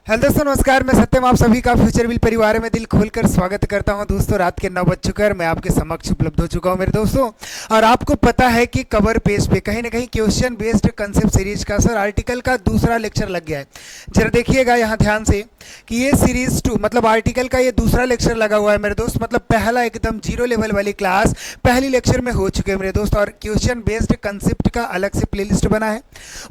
Hello दोस्तों, नमस्कार। मैं सत्यम आप सभी का फ्यूचर बिल परिवार में दिल खोलकर स्वागत करता हूं। दोस्तों, रात के 9 बज चुका है और मैं आपके समक्ष उपलब्ध हो चुका हूं मेरे दोस्तों। और आपको पता है कि कवर पेज पे कहीं ना कहीं क्वेश्चन बेस्ड कंसेप्ट सीरीज का सर आर्टिकल का दूसरा लेक्चर लग गया है। जरा देखिएगा यहाँ ध्यान से कि ये सीरीज 2 मतलब आर्टिकल का ये दूसरा लेक्चर लगा हुआ है मेरे दोस्त। मतलब पहला एकदम जीरो लेवल वाली क्लास पहली लेक्चर में हो चुके हैं मेरे दोस्त। और क्वेश्चन बेस्ड कंसेप्ट का अलग से प्लेलिस्ट बना है,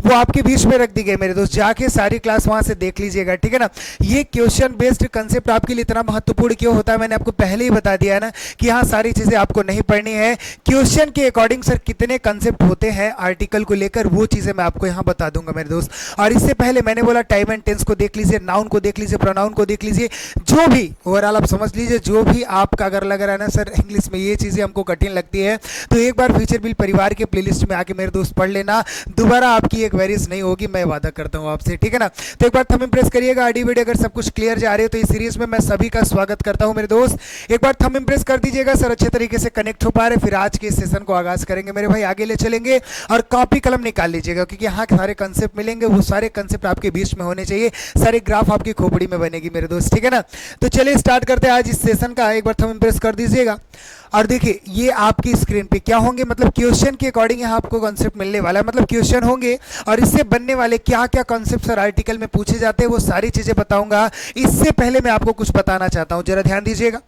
वो आपके बीच में रख दी गई मेरे दोस्त। जाके सारी क्लास वहां से देख लीजिएगा, ठीक है ना। ये क्वेश्चन बेस्ड कंसेप्ट आपके लिए इतना महत्वपूर्ण क्यों होता है, मैंने आपको पहले ही बता दिया है ना कि यहाँ सारी चीजें आपको नहीं पढ़नी है। क्वेश्चन के अकॉर्डिंग सर कितने कंसेप्ट होते हैं आर्टिकल को लेकर, वो चीजें मैं आपको यहाँ बता दूंगा मेरे दोस्त। और इससे पहले मैंने बोला टाइम एंड टेंस को देख लीजिए, नाउन को देख लीजिए, प्रोनाउन को देख लीजिए, जो भी ओवरऑल आप समझ लीजिए। जो भी आपका अगर लग रहा है ना सर इंग्लिश में ये चीजें हमको कठिन लगती है, तो एक बार फ्यूचर बिल परिवार के प्लेलिस्ट में आके मेरे दोस्त पढ़ लेना। दोबारा आपकी एक वेरिस नहीं होगी, मैं वादा करता हूँ आपसे, ठीक है ना। तो एक बार थंब इम्प्रेस करिएगा। आईडी वीडियो अगर सब कुछ क्लियर जा रहे हो तो इस सीरीज में मैं सभी का स्वागत करता हूं मेरे दोस्त। एक बार थंब इम्प्रेस कर दीजिएगा सर, अच्छे तरीके से कनेक्ट हो पा रहे। फिर आज के इस सेशन को आगाज करेंगे मेरे भाई, आगे ले चलेंगे। और कॉपी कलम निकाल लीजिएगा क्योंकि यहाँ के सारे कंसेप्ट मिलेंगे, वो सारे कंसेप्ट आपके बीच में होने चाहिए। सारे ग्राफ आपकी खोपड़ी में बनेगी मेरे दोस्त, ठीक है ना। तो चलिए स्टार्ट करते हैं आज इस सेशन का। एक बार थंब इम्प्रेस कर दीजिएगा। और देखिए ये आपकी स्क्रीन पे क्या होंगे, मतलब क्वेश्चन के अकॉर्डिंग यहाँ आपको कॉन्सेप्ट मिलने वाला है। मतलब क्वेश्चन होंगे और इससे बनने वाले क्या क्या कॉन्सेप्ट सर आर्टिकल में पूछे जाते हैं, वो सारी चीजें बताऊंगा। इससे पहले मैं आपको कुछ बताना चाहता हूं, जरा ध्यान दीजिएगा।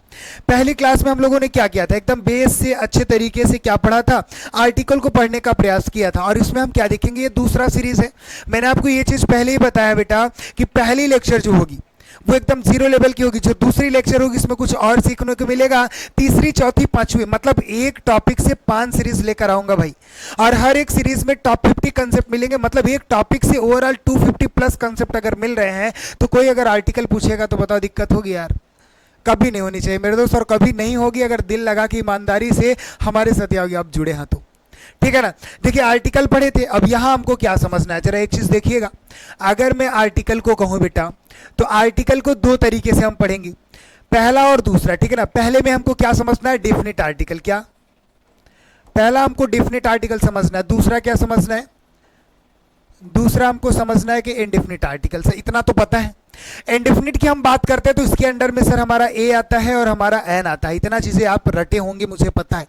पहली क्लास में हम लोगों ने क्या किया था, एकदम बेस से अच्छे तरीके से क्या पढ़ा था, आर्टिकल को पढ़ने का प्रयास किया था। और इसमें हम क्या देखेंगे, ये दूसरा सीरीज है। मैंने आपको ये चीज पहले ही बताया बेटा कि पहली लेक्चर जो होगी वो एकदम जीरो लेवल की होगी। जो दूसरी लेक्चर होगी इसमें कुछ और सीखने को मिलेगा। तीसरी, चौथी, पांचवी मतलब एक टॉपिक से 5 सीरीज लेकर आऊंगा भाई। और हर एक सीरीज में टॉप 50 कंसेप्ट मिलेंगे। मतलब एक टॉपिक से ओवरऑल 250 प्लस कंसेप्ट अगर मिल रहे हैं तो कोई अगर आर्टिकल पूछेगा तो बताओ दिक्कत होगी यार, कभी नहीं होनी चाहिए मेरे दोस्त। और कभी नहीं होगी अगर दिल लगा के ईमानदारी से हमारे साथ आओगे आप जुड़े हैं तो, ठीक है ना। देखिए आर्टिकल पढ़े थे, अब यहां हमको क्या समझना है, जरा एक चीज देखिएगा। अगर मैं आर्टिकल को कहूं बेटा तो आर्टिकल को 2 तरीके से हम पढ़ेंगे, पहला और दूसरा, ठीक है ना। पहले में हमको क्या समझना है, डेफिनेट आर्टिकल। क्या पहला हमको डेफिनेट आर्टिकल समझना है, दूसरा क्या समझना है, दूसरा हमको समझना है कि इंडेफिनिट आर्टिकल। से इतना तो पता है। इंडेफिनिट की हम बात करते हैं तो इसके अंडर में सर हमारा ए आता है और हमारा एन आता है। इतना चीजें आप रटे होंगे मुझे पता है।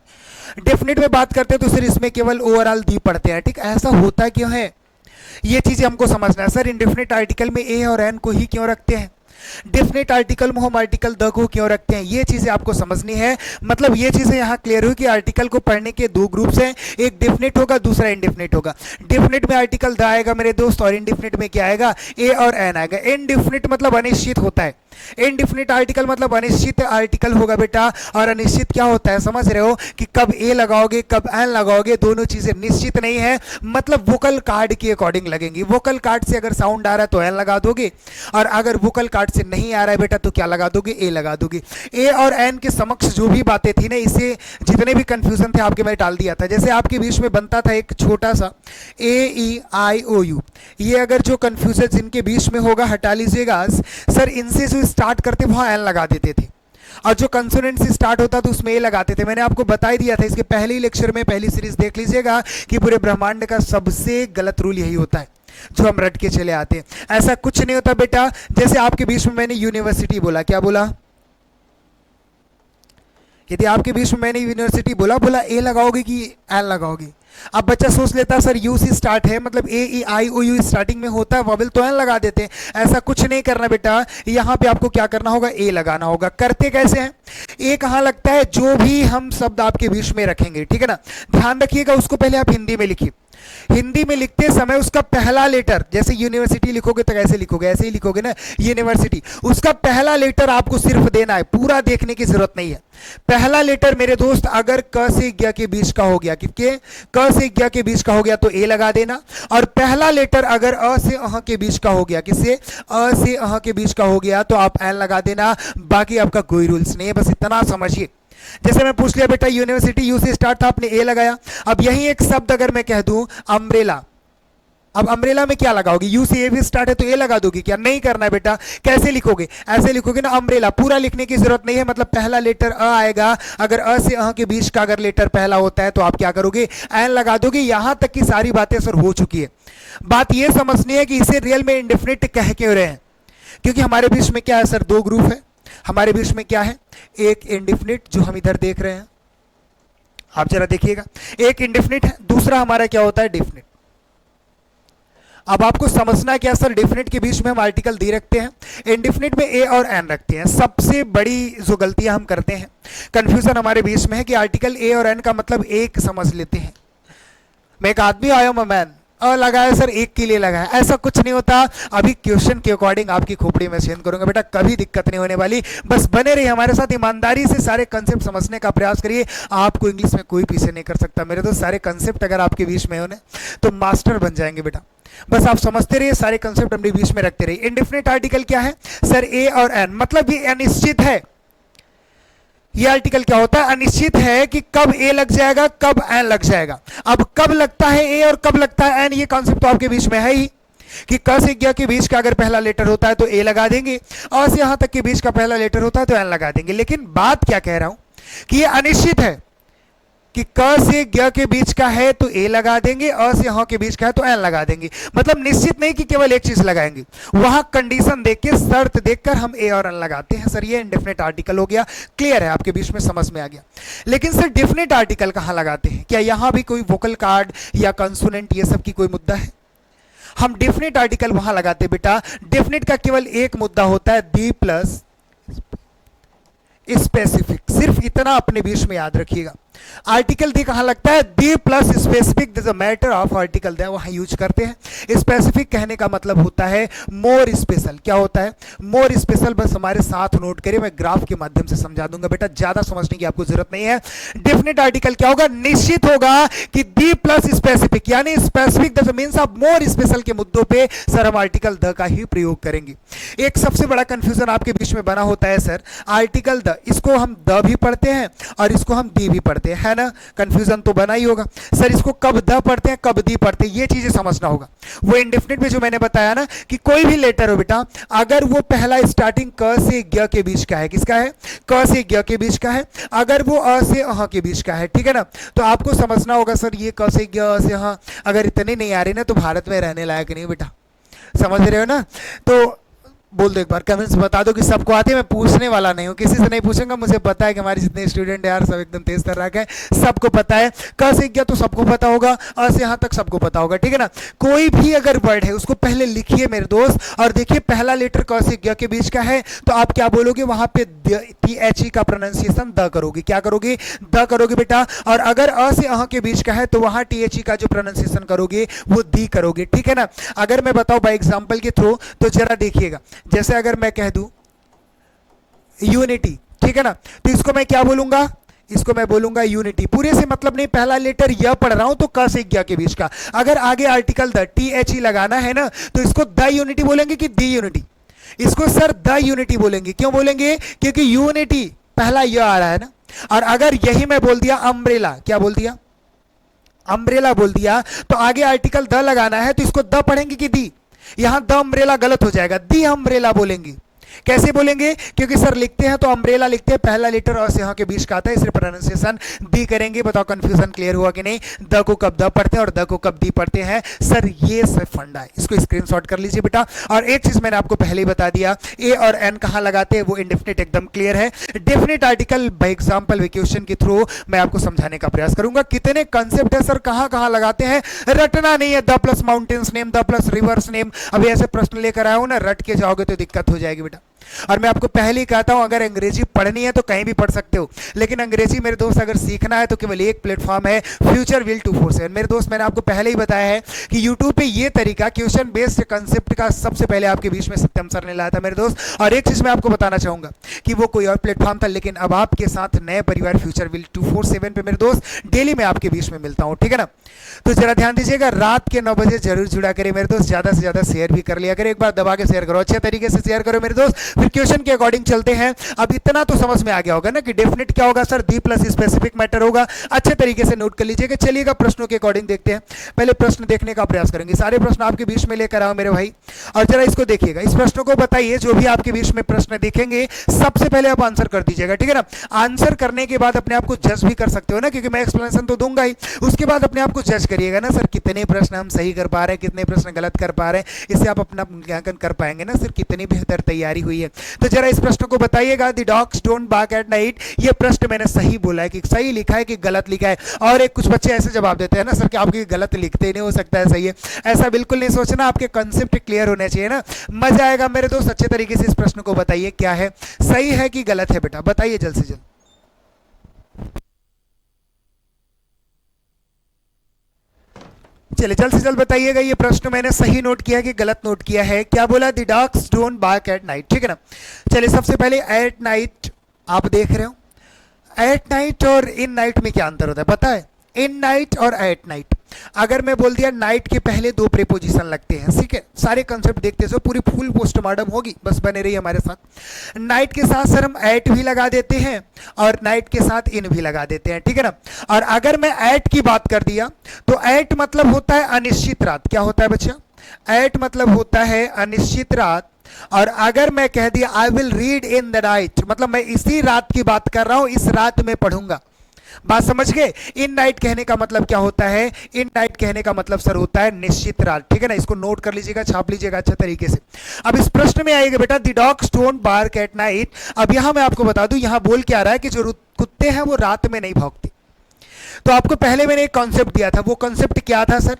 डेफिनेट में बात करते हैं तो सर इसमें केवल ओवरऑल दी पढ़ते हैं, ठीक। ऐसा होता क्यों है ये चीजें हमको समझना है। सर इंडेफिनिट आर्टिकल में ए और एन को ही क्यों रखते हैं, डेफिनेट आर्टिकल में हम आर्टिकल द को क्यों रखते हैं, ये चीजें आपको समझनी है। मतलब ये चीजें यहाँ क्लियर हुई कि आर्टिकल को पढ़ने के 2 ग्रुप्स हैं, एक डेफिनेट होगा, दूसरा इंडेफिनेट होगा। डेफिनेट में आर्टिकल द आएगा मेरे दोस्त और इंडेफिनेट में क्या आएगा, ए और एन आएगा। इंडेफिनेट मतलब अनिश्चित होता है, इंडेफिनिट आर्टिकल मतलब अनिश्चित आर्टिकल होगा बेटा। और अनिश्चित क्या होता है समझ रहे हो कि कब ए लगाओगे कब एन लगाओगे, दोनों चीजें निश्चित नहीं है। मतलब वोकल कार्ड के अकॉर्डिंग लगेंगी। वोकल कार्ड से अगर साउंड आ रहा है तो एन लगा दोगे, और अगर वोकल कार्ड से नहीं आ रहा है बेटा तो क्या लगा दोगे, ए लगा दोगे। ए और एन के समक्ष जो भी बातें थी ना, इससे जितने भी कंफ्यूजन थे आपके मैं टाल दिया था। जैसे आपके बीच में बनता था एक छोटा सा ए ई आई ओ यू, ये अगर जो कंफ्यूजन जिनके बीच में होगा हटा लीजिएगा। सर इनसे जो स्टार्ट करते वहां एन लगा देते थे, और जो कंसोनेंट से स्टार्ट होता तो उसमें ए लगाते थे। मैंने आपको बता ही दिया था इसके पहले ही लेक्चर में, पहली सीरीज देख लीजिएगा कि पूरे ब्रह्मांड का सबसे गलत रूल यही होता है जो हम रट के चले आते हैं। ऐसा कुछ नहीं होता बेटा। जैसे आपके बीच में मैंने यूनिवर्सिटी बोला, क्या बोला, यदि आपके बीच में मैंने यूनिवर्सिटी बोला ए लगाओगे कि एन लगाओगे। अब बच्चा सोच लेता सर यू से स्टार्ट है, मतलब ए ई आई ओ यू स्टार्टिंग में होता है वॉवेल तो एन लगा देते हैं। ऐसा कुछ नहीं करना बेटा, यहाँ पे आपको क्या करना होगा, ए लगाना होगा। करते कैसे हैं, ए कहाँ लगता है, जो भी हम शब्द आपके बीच में रखेंगे, ठीक है ना। ध्यान रखिएगा, उसको पहले आप हिंदी में लिखिए। हिंदी में लिखते समय उसका पहला लेटर, जैसे यूनिवर्सिटी लिखोगे तो कैसे लिखोगे, ऐसे ही लिखोगे ना यूनिवर्सिटी, उसका पहला लेटर आपको सिर्फ देना है, पूरा देखने की जरूरत नहीं है। पहला लेटर मेरे दोस्त अगर क से ज्ञ के बीच का हो गया, क्योंकि क से ज्ञ के बीच का हो गया तो ए लगा देना। और पहला लेटर अगर अ से अह के बीच का हो गया, किससे, अ से अह के बीच का हो गया तो आप एन लगा देना। बाकी आपका कोई रूल्स नहीं है, बस इतना समझिए। जैसे मैं पूछ लिया बेटा यूनिवर्सिटी यू से स्टार्ट था, आपने ए लगाया। अब यही एक शब्द अगर मैं कह दूं अम्ब्रेला, अब अम्ब्रेला में क्या लगाओगे, यू से ए भी स्टार्ट है तो ए लगा दोगे, क्या नहीं करना है बेटा। कैसे लिखोगे, ऐसे लिखोगे ना अम्ब्रेला, पूरा लिखने की जरूरत नहीं है। मतलब पहला लेटर अ आएगा, अगर अ से अ के बीच का अगर लेटर पहला होता है तो आप क्या करोगे, एन लगा दोगे। यहां तक की सारी बातें सर हो चुकी है। बात यह समझनी है कि इसे रियल में इंडेफिनिट कह क्यों रहे हैं। क्योंकि हमारे बीच में क्या है सर, दो ग्रुप है। हमारे बीच में क्या है, एक इंडिफिनिट जो हम इधर देख रहे हैं, आप जरा देखिएगा, एक इंडिफिनिट है, दूसरा हमारा क्या होता है, डिफिनिट। अब आपको समझना क्या सर, डिफिनिट के बीच में हम आर्टिकल दे रखते हैं, इंडिफिनिट में ए और एन रखते हैं। सबसे बड़ी जो गलतियां हम करते हैं, कंफ्यूजन हमारे बीच में है कि आर्टिकल ए और एन का मतलब एक समझ लेते हैं। मैं एक आदमी आया हूं, मैन और लगाया सर एक के लिए लगाया, ऐसा कुछ नहीं होता। अभी क्वेश्चन के अकॉर्डिंग आपकी खोपड़ी में चेंज करूंगा बेटा, कभी दिक्कत नहीं होने वाली। बस बने रहिए हमारे साथ, ईमानदारी से सारे कंसेप्ट समझने का प्रयास करिए। आपको इंग्लिश में कोई पीछे नहीं कर सकता मेरे दोस्त। सारे कंसेप्ट अगर आपके बीच में होने तो मास्टर बन जाएंगे बेटा। बस आप समझते रहिए, सारे कंसेप्ट अपने बीच में रखते रहिए। इंडेफिनिट आर्टिकल क्या है सर, ए और एन, मतलब ये अनिश्चित है। ये आर्टिकल क्या होता है, अनिश्चित है कि कब ए लग जाएगा, कब एन लग जाएगा। अब कब लगता है ए और कब लगता है एन, ये कॉन्सेप्ट तो आपके बीच में है ही कि क से ज्ञ के बीच का अगर पहला लेटर होता है तो ए लगा देंगे, और से यहां तक के बीच का पहला लेटर होता है तो एन लगा देंगे। लेकिन बात क्या कह रहा हूं कि ये अनिश्चित है कि क से ज्ञ के बीच का है तो ए लगा देंगे, अ से ह के बीच का है तो एन लगा देंगे। मतलब निश्चित नहीं कि केवल एक चीज लगाएंगे, वहां कंडीशन देख के, शर्त देखकर हम ए और एन लगाते हैं। सर ये इंडेफिनिट आर्टिकल हो गया, क्लियर है, आपके बीच में समझ में आ गया। लेकिन सर डेफिनेट आर्टिकल कहां लगाते हैं, क्या यहां भी कोई वोकल कार्ड या कंसोनेंट ये सब की कोई मुद्दा है? हम डेफिनेट आर्टिकल वहां लगाते बेटा। डेफिनेट का केवल एक मुद्दा होता है, दी प्लस स्पेसिफिक, सिर्फ इतना अपने बीच में याद रखिएगा। आर्टिकल दी कहां लगता है, the plus specific, this a matter of article दै, वहां यूज करते हैं। स्पेसिफिक कहने का मतलब होता है मोर स्पेशल। क्या होता है, मोर स्पेशल। बस हमारे साथ नोट करिए, मैं ग्राफ के माध्यम से समझा दूंगा बेटा, ज्यादा समझने की आपको जरूरत नहीं है। डेफिनेट आर्टिकल क्या होगा, निश्चित होगा कि दी प्लस स्पेसिफिक, यानी specific the means of more special के मुद्दों पे सर हम आर्टिकल द का ही प्रयोग करेंगे। एक सबसे बड़ा कंफ्यूजन आपके बीच में बना होता है सर, आर्टिकल द, इसको हम द भी पढ़ते हैं और इसको हम दी भी पढ़ते हैं, है ना? कंफ्यूजन तो बना ही होगा सर, इसको कब द पढ़ते हैं कब दी पढ़ते हैं, ये चीजें समझना होगा। वो इंडेफिनिट में जो मैंने बताया ना कि कोई भी लेटर हो बेटा, अगर वो पहला स्टार्टिंग क से ज्ञ के बीच का है, किसका है, क से ज्ञ के बीच का है, अगर वो अ से अह के बीच का है, ठीक है ना, तो आपको समझना होगा सर ये क से ज्ञ, अ से अह अगर इतने नहीं आ रही ना तो भारत में रहने लायक नहीं बेटा, समझ रहे हो ना? तो बोल दो एक बार, कमेंट्स बता दो कि सबको आती है। मैं पूछने वाला नहीं हूँ, किसी से नहीं पूछूंगा, मुझे पता है कि हमारे जितने स्टूडेंट यार सब एकदम तेज तर्राक है, सबको पता है। क से ज्ञ तो सबको पता होगा, अ से यहाँ तक सबको पता होगा, ठीक है ना? कोई भी अगर वर्ड है उसको पहले लिखिए मेरे दोस्त, और देखिए पहला लेटर क से ज्ञ के बीच का है तो आप क्या बोलोगे, वहां पे THE का प्रोनाउंसिएशन द करोगे। क्या करोगे, द करोगे बेटा। और अगर अ से अह के बीच का है तो वहां THE का जो प्रोनाउंसिएशन करोगे वो दी करोगे, ठीक है ना? अगर मैं बताऊं बाय एग्जांपल के थ्रू तो जरा देखिएगा, जैसे अगर मैं कह दूं यूनिटी, ठीक है ना, तो इसको मैं क्या बोलूंगा, इसको मैं बोलूंगा यूनिटी। पूरे से मतलब नहीं, पहला लेटर य पढ़ रहा हूं तो क से ज्ञ के बीच का, अगर आगे आर्टिकल द THE लगाना है ना तो इसको द यूनिटी बोलेंगे कि दी यूनिटी? इसको सर द यूनिटी बोलेंगे। क्यों बोलेंगे, क्योंकि यूनिटी पहला य आ रहा है ना। और अगर यही मैं बोल दिया अम्ब्रेला, क्या बोल दिया, अम्ब्रेला बोल दिया, तो आगे आर्टिकल द लगाना है तो इसको द पढ़ेंगे कि दी? यहां द अम्ब्रेला गलत हो जाएगा, दी अम्ब्रेला बोलेंगे। कैसे बोलेंगे, क्योंकि सर लिखते हैं तो अम्ब्रेला लिखते हैं, पहला लेटर और से यहाँ के बीच का आता है, इसलिए प्रोनाउंसिएशन दी करेंगे। बताओ कंफ्यूजन क्लियर हुआ कि नहीं? द को कब द पढ़ते हैं और द को कब दी पढ़ते हैं, सर ये सब फंडा है, इसको स्क्रीनशॉट कर लीजिए बेटा। और एक चीज मैंने आपको पहले ही बता दिया, ए और एन कहां लगाते हैं, वो इंडेफिनिट एकदम क्लियर है। Definite article by example question के थ्रू मैं आपको समझाने का प्रयास करूंगा। कितने कंसेप्ट है सर, कहां कहां लगाते हैं, रटना नहीं है। The plus mountains name, the plus reverse name, अभी ऐसे प्रश्न लेकर आया हूं ना, रट के जाओगे तो दिक्कत हो जाएगी बेटा। और मैं आपको पहले ही कहता हूं, अगर अंग्रेजी पढ़नी है तो कहीं भी पढ़ सकते हो, लेकिन अंग्रेजी मेरे दोस्त अगर सीखना है तो केवल एक प्लेटफॉर्म है, फ्यूचर विल 247। मेरे दोस्त मैंने आपको पहले ही बताया है कि यूट्यूब पे ये तरीका क्वेश्चन बेस्ड कंसेप्ट का सबसे पहले आपके बीच में सत्यम सर ने लाया था मेरे दोस्त। और एक चीज मैं आपको बताना चाहूंगा कि वो कोई और प्लेटफॉर्म था, लेकिन अब आपके साथ नए परिवार फ्यूचर विल 247 पे मेरे दोस्त डेली मैं आपके बीच में मिलता हूं, ठीक है ना? तो जरा ध्यान दीजिएगा, रात के 9 बजे जरूर जुड़ा करें मेरे दोस्त, ज्यादा से ज्यादा शेयर भी कर लिया करें, एक बार दबा के शेयर करो, अच्छे तरीके से शेयर करो मेरे दोस्त, फिर क्वेश्चन के अकॉर्डिंग चलते हैं। अब इतना तो समझ में आ गया होगा ना कि डेफिनेट क्या होगा सर, दी प्लस स्पेसिफिक मैटर होगा। अच्छे तरीके से नोट कर लीजिएगा। चलिएगा प्रश्नों के अकॉर्डिंग देखते हैं। पहले प्रश्न देखने का प्रयास करेंगे, सारे प्रश्न आपके बीच में लेकर आओ मेरे भाई, और जरा इसको देखिएगा। इस प्रश्न को बताइए, जो भी आपके बीच में प्रश्न देखेंगे सबसे पहले आप आंसर कर दीजिएगा, ठीक है ना। आंसर करने के बाद अपने आप को जज भी कर सकते हो ना, क्योंकि मैं एक्सप्लेनेशन तो दूंगा ही, उसके बाद अपने आप को जज करिएगा ना, सर कितने प्रश्न हम सही कर पा रहे हैं, कितने प्रश्न गलत कर पा रहे हैं। इससे आप अपना मूल्यांकन कर पाएंगे ना, सर कितनी बेहतर तैयारी हुई है। तो जरा इस प्रश्न को बताइएगा, the dogs don't bark at night, ये प्रश्न मैंने सही बोला है कि सही लिखा है कि गलत लिखा है। और एक कुछ बच्चे ऐसे जवाब देते हैं ना सर कि आपकी गलत लिखते ही नहीं, हो सकता है सही है। ऐसा बिल्कुल नहीं सोचना, आपके कंसेप्ट क्लियर होने चाहिए ना। मजा आएगा मेरे दोस्त। अच्छे तरीके से इस प्रश्न को बताइए, क्या है सही है कि गलत है बेटा, बताइए जल्द से जल्द। चलिए जल्द से जल्द बताइएगा, ये प्रश्न मैंने सही नोट किया कि गलत नोट किया है। क्या बोला, the dogs don't bark at night, ठीक है ना। चलिए सबसे पहले एट नाइट आप देख रहे हो, एट नाइट और इन नाइट में क्या अंतर होता है पता है? इन नाइट और एट नाइट, अगर मैं बोल दिया नाइट के पहले दो प्रीपोजिशन लगते हैं, ठीक है। सारे कंसेप्ट देखते हैं, पूरी फुल पोस्टमार्टम होगी, बस बने रही हमारे साथ। नाइट के साथ सर हम एट भी लगा देते हैं और नाइट के साथ इन भी लगा देते हैं, ठीक है ना। और अगर मैं एट की बात कर दिया तो एट मतलब होता है अनिश्चित रात। क्या होता है बच्चा? एट मतलब होता है अनिश्चित रात। और अगर मैं कह दिया I will read in the night, मतलब मैं इसी रात की बात कर रहा हूं, इस रात में पढ़ूंगा। बात समझ गए? इन नाइट कहने का मतलब क्या होता है? इन नाइट कहने का मतलब सर होता है निश्चित रात, ठीक है ना। इसको नोट कर लीजिएगा, छाप लीजिएगा अच्छे तरीके से। अब इस प्रश्न में आएगा बेटा, the dogs don't bark at night. अब यहां मैं आपको बता दूं, यहां बोल क्या रहा है कि जो कुत्ते हैं वो रात में नहीं भौंकते। तो आपको पहले मैंने एक कॉन्सेप्ट दिया था, वो कॉन्सेप्ट क्या था सर?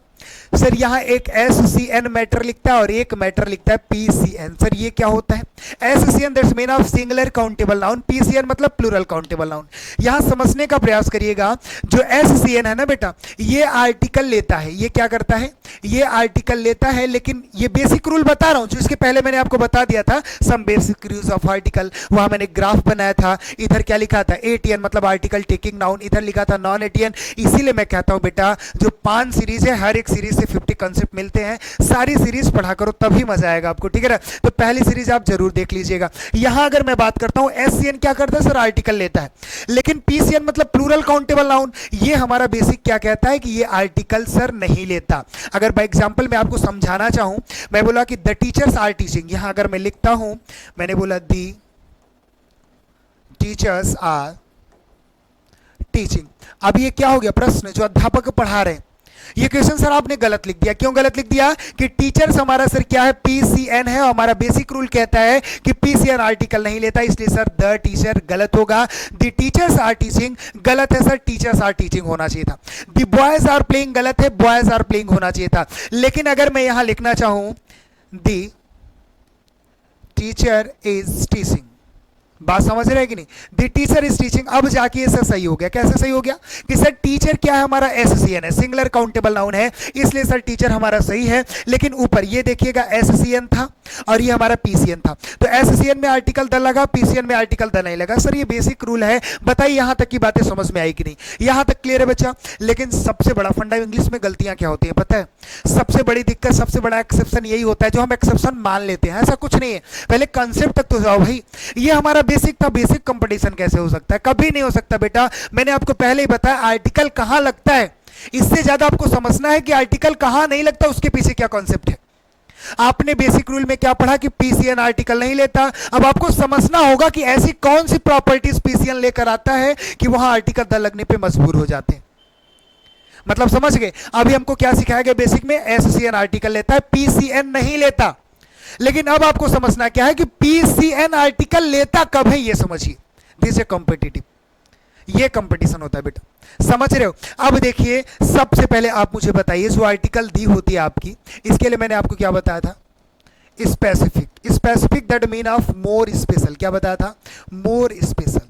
सर यहाँ एक SCN मैटर लिखता है और एक मैटर लिखता है PCN। सर ये क्या होता है? SCN that's mean of singular countable noun, PCN मतलब प्लूरल काउंटेबल नाउन। यहाँ समझने का प्रयास करिएगा, जो SCN है ना बेटा, ये आर्टिकल लेता है। ये क्या करता है? ये आर्टिकल लेता है, लेकिन ये बेसिक रूल बता रहा हूँ जो इसके पहले मैंने आपको बता दिया था, some basic rules of article. वहां मैंने ग्राफ बनाया था, इधर क्या लिखा था? ATN मतलब आर्टिकल टेकिंग नाउन, इधर लिखा था नॉन ATN। इसीलिए मैं कहता हूँ बेटा, जो 5 सीरीज है, हर एक सीरीज से 50 कंसेप्ट मिलते हैं। सारी सीरीज पढ़ा करो, तभी मजा आएगा आपको, ठीक है ना। तो पहली सीरीज आप जरूर देख लीजिएगा। यहां अगर मैं बात करता हूं, SCN क्या करता है सर? आर्टिकल लेता है। लेकिन PCN मतलब प्लूरल काउंटेबल नाउन, ये हमारा बेसिक क्या कहता है कि ये आर्टिकल सर नहीं लेता। अगर बाय एग्जांपल मैं आपको समझाना चाहूं, मैं बोला कि द टीचर्स आर टीचिंग, यहां अगर मैं लिखता हूं, मैंने बोला द टीचर्स आर टीचिंग। अब ये क्या हो गया? प्रश्न जो अध्यापक पढ़ा रहे हैं, ये क्वेश्चन सर आपने गलत लिख दिया। क्यों गलत लिख दिया? कि टीचर्स हमारा सर क्या है? PCN है, और हमारा बेसिक रूल कहता है कि PCN आर्टिकल नहीं लेता, इसलिए सर द टीचर गलत होगा। द टीचर्स आर टीचिंग गलत है सर, टीचर्स आर टीचिंग होना चाहिए था। द बॉयज आर प्लेइंग गलत है, बॉयज आर प्लेइंग होना चाहिए था। लेकिन अगर मैं यहां लिखना चाहूं द टीचर इज टीचिंग, बात समझ रहे हैं कि नहीं? The teacher is teaching. अब जाके ये सर सही हो गया। कैसे सही हो गया? कि सर टीचर क्या है? हमारा SCN है, सिंगुलर काउंटेबल नाउन है, इसलिए सर टीचर हमारा सही है। लेकिन ऊपर ये देखिएगा SCN था और ये हमारा PCN था, तो SCN में आर्टिकल द लगा, PCN में आर्टिकल द नहीं लगा। सर ये बेसिक रूल है। बताइए यहां तक की बातें समझ में आई कि नहीं? यहां तक क्लियर है बच्चा? लेकिन सबसे बड़ा फंडा इंग्लिश में गलतियां क्या होती है पता है? सबसे बड़ी दिक्कत, सबसे बड़ा एक्सेप्शन यही होता है, जो हम एक्सेप्शन मान लेते हैं। ऐसा कुछ नहीं है, पहले कंसेप्ट तक तो जाओ भाई। ये हमारा बेसिक था, बेसिक कंपटीशन कैसे हो सकता है? कभी नहीं हो सकता बेटा। मैंने आपको पहले ही बताया आर्टिकल कहां लगता है। इससे ज्यादा आपको समझना है कि आर्टिकल कहां नहीं लगता, उसके पीछे क्या कॉन्सेप्ट है। आपने बेसिक रूल में क्या पढ़ा कि PCN आर्टिकल नहीं लेता। अब आपको समझना होगा कि ऐसी कौन सी प्रॉपर्टीज PCN लेकर आता है कि वहां आर्टिकल द लगने पे मजबूर हो जाते हैं। मतलब समझ गए? अभी हमको क्या सिखाया गया बेसिक में? SCN आर्टिकल लेता है, PCN नहीं लेता। लेकिन अब आपको समझना क्या है कि PCN आर्टिकल लेता कब है, ये समझिए। दिस ए कॉम्पिटिटिव, ये कंपटीशन होता है बेटा, समझ रहे हो? अब देखिए, सबसे पहले आप मुझे बताइए, जो आर्टिकल दी होती है आपकी, इसके लिए मैंने आपको क्या बताया था? Specific. Specific that mean of more special. क्या बताया था? More special.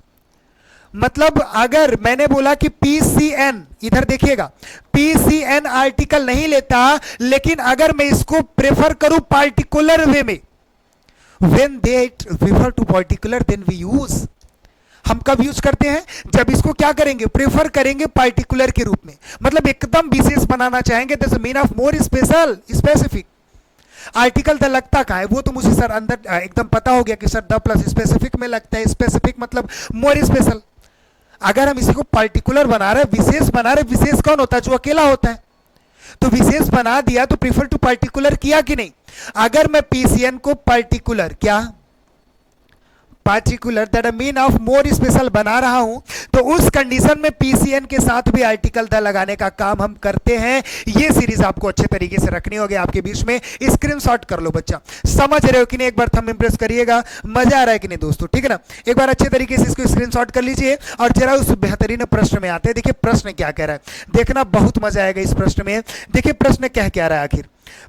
मतलब अगर मैंने बोला कि PCN, इधर देखिएगा, PCN आर्टिकल नहीं लेता, लेकिन अगर मैं इसको प्रेफर करूं पार्टिकुलर वे में, when they refer to particular then we use, हम कब यूज करते हैं? जब इसको क्या करेंगे? प्रेफर करेंगे पार्टिकुलर के रूप में, मतलब एकदम विशेष बनाना चाहेंगे। That's the mean of more special, specific. Article the लगता कहाँ है वो तो मुझे सर अंदर एकदम पता हो गया कि सर द प्लस स्पेसिफिक में लगता है। स्पेसिफिक मतलब मोर स्पेशल। अगर हम इसी को पर्टिकुलर बना रहे, विशेष बना रहे, विशेष कौन होता है? जो अकेला होता है। तो विशेष बना दिया तो प्रीफर टू पर्टिकुलर किया कि नहीं? अगर मैं पीसीएन को पर्टिकुलर, क्या particular that mean of more special बना रहा हूं, तो उस कंडीशन में पीसीएन के साथ भी आर्टिकल द लगाने का काम हम करते हैं। ये सीरीज आपको अच्छे तरीके से रखनी होगी आपके बीच में। स्क्रीनशॉट कर लो बच्चा, समझ रहे हो कि नहीं? एक बार थंब इंप्रेस करिएगा, मजा आ रहा है कि नहीं दोस्तों? ठीक है ना, एक बार अच्छे तरीके से इसको स्क्रीनशॉट कर लीजिए और जरा उस बेहतरीन प्रश्न में आते हैं। देखिए प्रश्न क्या कह रहा है, देखना बहुत मजा आएगा इस प्रश्न में। देखिए प्रश्न क्या रहा है आखिर।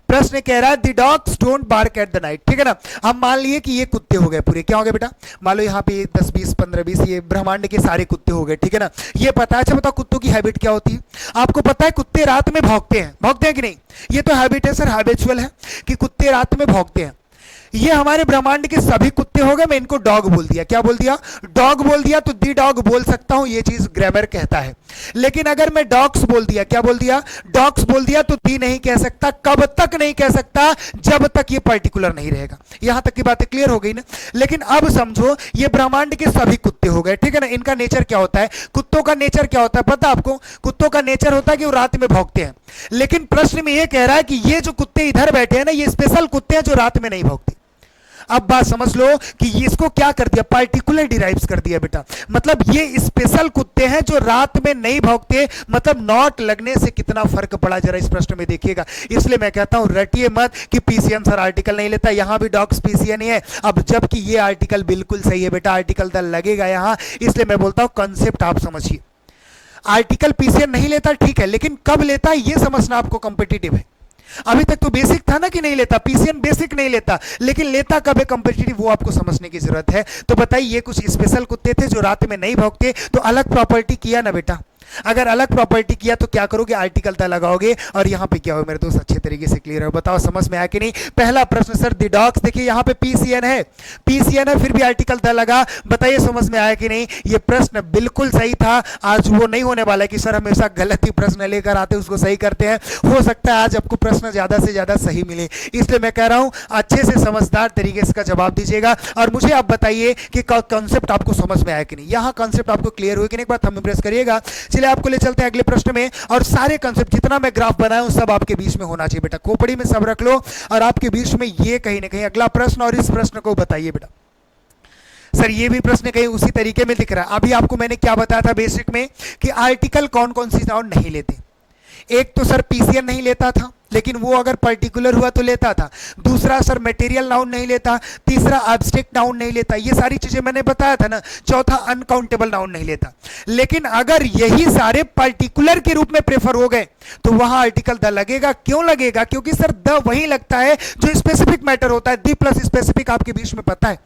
प्रश्न कह रहा है the dogs don't bark at the night. ठीक है ना, हम मान लिए कि ये कुत्ते हो गए पूरे, क्या हो गए बेटा? मान लो यहाँ पे 10 20 15 20 ये ब्रह्मांड के सारे कुत्ते हो गए। ठीक है ना, ये पता है। अच्छा बताओ कुत्तों की हैबिट क्या होती है? आपको पता है कुत्ते रात में भौंकते हैं कि नहीं? ये तो हैबिट है सर, हैबिचुअल है कि कुत्ते रात में भौंकते हैं। ये हमारे ब्रह्मांड के सभी कुत्ते हो गए। मैं इनको डॉग बोल दिया, क्या बोल दिया? डॉग बोल दिया। तो दी डॉग बोल सकता हूं, ये चीज ग्रामर कहता है। लेकिन अगर मैं डॉग्स बोल दिया, क्या बोल दिया? डॉग्स बोल दिया, तो दी नहीं कह सकता। कब तक नहीं कह सकता? जब तक ये पर्टिकुलर नहीं रहेगा। यहां तक की बातें क्लियर हो गई ना? लेकिन अब समझो ये ब्रह्मांड के सभी कुत्ते हो गए। ठीक है ना, इनका नेचर क्या होता है? कुत्तों का नेचर क्या होता है पता आपको? कुत्तों का नेचर होता है कि वो रात में भौंकते हैं। लेकिन प्रश्न में ये कह रहा है कि ये जो कुत्ते इधर बैठे हैं ना, ये स्पेशल कुत्ते हैं जो रात में नहीं भौंकते। अब बात समझ लो कि इसको क्या कर दिया? पार्टिकुलर डिराइव्स कर दिया बेटा। मतलब ये स्पेशल कुत्ते हैं जो रात में नहीं भौंकते। मतलब नॉट लगने से कितना फर्क पड़ा जरा इस प्रश्न में देखिएगा। इसलिए मैं कहता हूं रटिए मत कि पीसीएन सर आर्टिकल नहीं लेता, यहां भी डॉग्स पीसीएन ही है। अब जबकि ये आर्टिकल बिल्कुल सही है बेटा, आर्टिकल द लगेगा यहां। इसलिए मैं बोलता हूं कंसेप्ट आप समझिए। आर्टिकल पीसीएन नहीं लेता ठीक है, लेकिन कब लेता है ये समझना आपको कॉम्पिटिटिव है। अभी तक तो बेसिक था ना कि नहीं लेता, पीसीएन बेसिक नहीं लेता, लेकिन लेता कब है कॉम्पिटिटिव, वो आपको समझने की जरूरत है। तो बताइए ये कुछ स्पेशल कुत्ते थे जो रात में नहीं भौंकते, तो अलग प्रॉपर्टी किया ना बेटा। अगर अलग प्रॉपर्टी किया तो क्या करोगे? आर्टिकल द लगाओगे। और यहां पे क्या हो मेरे दोस्त, अच्छे तरीके से क्लियर है? बताओ समझ में आया कि नहीं? पहला प्रश्न सर द डॉग्स, देखिए यहां पे पीसीएन है, पीसीएन है फिर भी आर्टिकल द लगा। बताइए समझ में आया कि नहीं? ये प्रश्न बिल्कुल सही था। आज वो नहीं होने वाला है कि सर हमेशा गलत ही प्रश्न लेकर आते उसको सही करते हैं। हो सकता है आज आपको प्रश्न ज्यादा से ज्यादा सही मिले। इसलिए मैं कह रहा हूं अच्छे से समझदार तरीके से इसका जवाब दीजिएगा। और मुझे आप बताइए कि कॉन्सेप्ट आपको समझ में आया कि नहीं? यहां कॉन्सेप्ट आपको क्लियर हुए कि नहीं? एक बार थंब इंप्रेस करिएगा। चलिए आपको ले चलते हैं अगले प्रश्न में। और सारे कंसेप्ट जितना मैं ग्राफ बनाया हूं सब आपके बीच में होना चाहिए बेटा। खोपड़ी में सब रख लो और आपके बीच में ये कहीं ना कहीं अगला प्रश्न, और इस प्रश्न को बताइए बेटा। सर ये भी प्रश्न कहीं उसी तरीके में दिख रहा है। अभी आपको मैंने क्या बताया था बेसिक में कि आर्टिकल कौन कौन सी नाउन नहीं लेते। एक तो सर पीसीएन नहीं लेता था, लेकिन वो अगर पर्टिकुलर हुआ तो लेता था। दूसरा सर मटेरियल नाउन नहीं लेता। तीसरा एब्स्ट्रैक्ट नाउन नहीं लेता। ये सारी चीजें मैंने बताया था ना। चौथा अनकाउंटेबल नाउन नहीं लेता। लेकिन अगर यही सारे पर्टिकुलर के रूप में प्रेफर हो गए तो वहां आर्टिकल द लगेगा। क्यों लगेगा? क्योंकि सर द वही लगता है जो स्पेसिफिक मैटर होता है। दी प्लस स्पेसिफिक आपके बीच में पता है,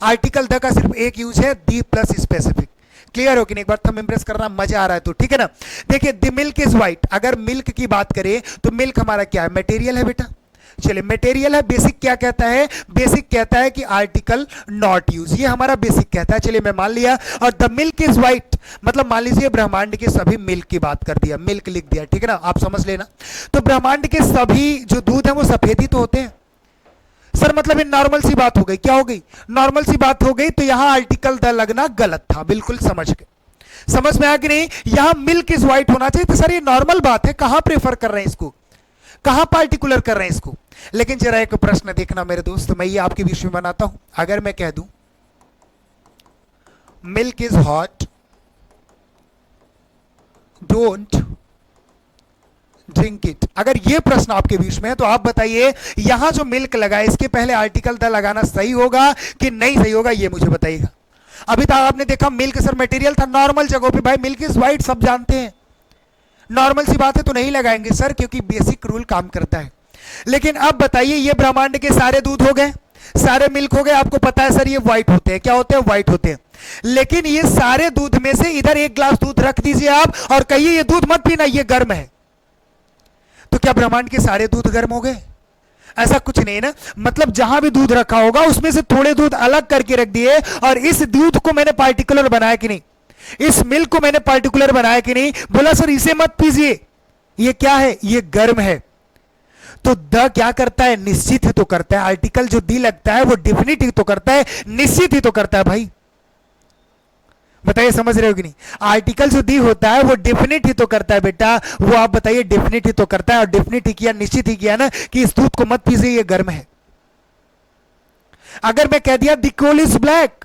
आर्टिकल द का सिर्फ एक यूज है, दी प्लस स्पेसिफिक। क्लियर हो कि नहीं? एक बार थंब इंप्रेस करना, मजा आ रहा है तो ठीक है ना। देखिए द मिल्क इज व्हाइट, अगर मिल्क की बात करें तो मिल्क हमारा क्या है? मटेरियल है बेटा। चलिए मटेरियल है। बेसिक क्या कहता है? बेसिक कहता है कि आर्टिकल नॉट यूज, ये हमारा बेसिक कहता है। चलिए मैं मान लिया। और द मिल्क इज व्हाइट मतलब मान लीजिए ब्रह्मांड के सभी मिल्क की बात कर दिया, मिल्क लिख दिया, ठीक है ना, आप समझ लेना। तो ब्रह्मांड के सभी जो दूध है वो सफेद ही तो होते हैं सर। मतलब ये नॉर्मल सी बात हो गई। क्या हो गई? नॉर्मल सी बात हो गई। तो यहां आर्टिकल द लगना गलत था। बिल्कुल समझ गए, समझ में आया कि नहीं? यहां मिल्क इज व्हाइट होना चाहिए। तो सर ये नॉर्मल बात है, कहां प्रेफर कर रहे हैं इसको, कहां पार्टिकुलर कर रहे हैं इसको? लेकिन जरा एक प्रश्न देखना मेरे दोस्त, मैं ये आपके बीच में बनाता हूं। अगर मैं कह दूं milk is hot, don't drink it, अगर ये प्रश्न आपके बीच में है तो आप बताइए यहां जो मिल्क लगा है इसके पहले आर्टिकल द लगाना सही होगा कि नहीं सही होगा? ये मुझे बताइएगा। अभी तक आपने देखा मिल्क सर मटेरियल था, नॉर्मल जगहों पे भाई मिल्क इज व्हाइट सब जानते हैं, नॉर्मल सी बात है तो नहीं लगाएंगे सर, क्योंकि बेसिक रूल काम करता है। लेकिन अब बताइए ये ब्रह्मांड के सारे दूध हो गए, सारे मिल्क हो गए, आपको पता है सर ये व्हाइट होते हैं। क्या होते हैं? व्हाइट होते हैं। लेकिन ये सारे दूध में से इधर एक ग्लास दूध रख दीजिए आप और कहिए ये दूध मत पीना, ये गर्म है। तो क्या ब्रह्मांड के सारे दूध गर्म हो गए? ऐसा कुछ नहीं ना। मतलब जहां भी दूध रखा होगा उसमें से थोड़े दूध अलग करके रख दिए और इस दूध को मैंने पार्टिकुलर बनाया कि नहीं, इस मिल्क को मैंने पार्टिकुलर बनाया कि नहीं? बोला सर इसे मत पीजिए, ये क्या है? ये गर्म है। तो द क्या करता है, निश्चित ही तो करता है। आर्टिकल जो दी लगता है वो डेफिनिट ही तो करता है, निश्चित ही तो करता है भाई। बताइए समझ रहे हो कि नहीं? आर्टिकल जो दी होता है वो डेफिनिट ही तो करता है बेटा, वो आप बताइए डेफिनिट ही तो करता है। और डेफिनिट ही किया, निश्चित ही किया ना कि इस दूध को मत पीजिए, ये गर्म है। अगर मैं कह दिया द कोल इज ब्लैक,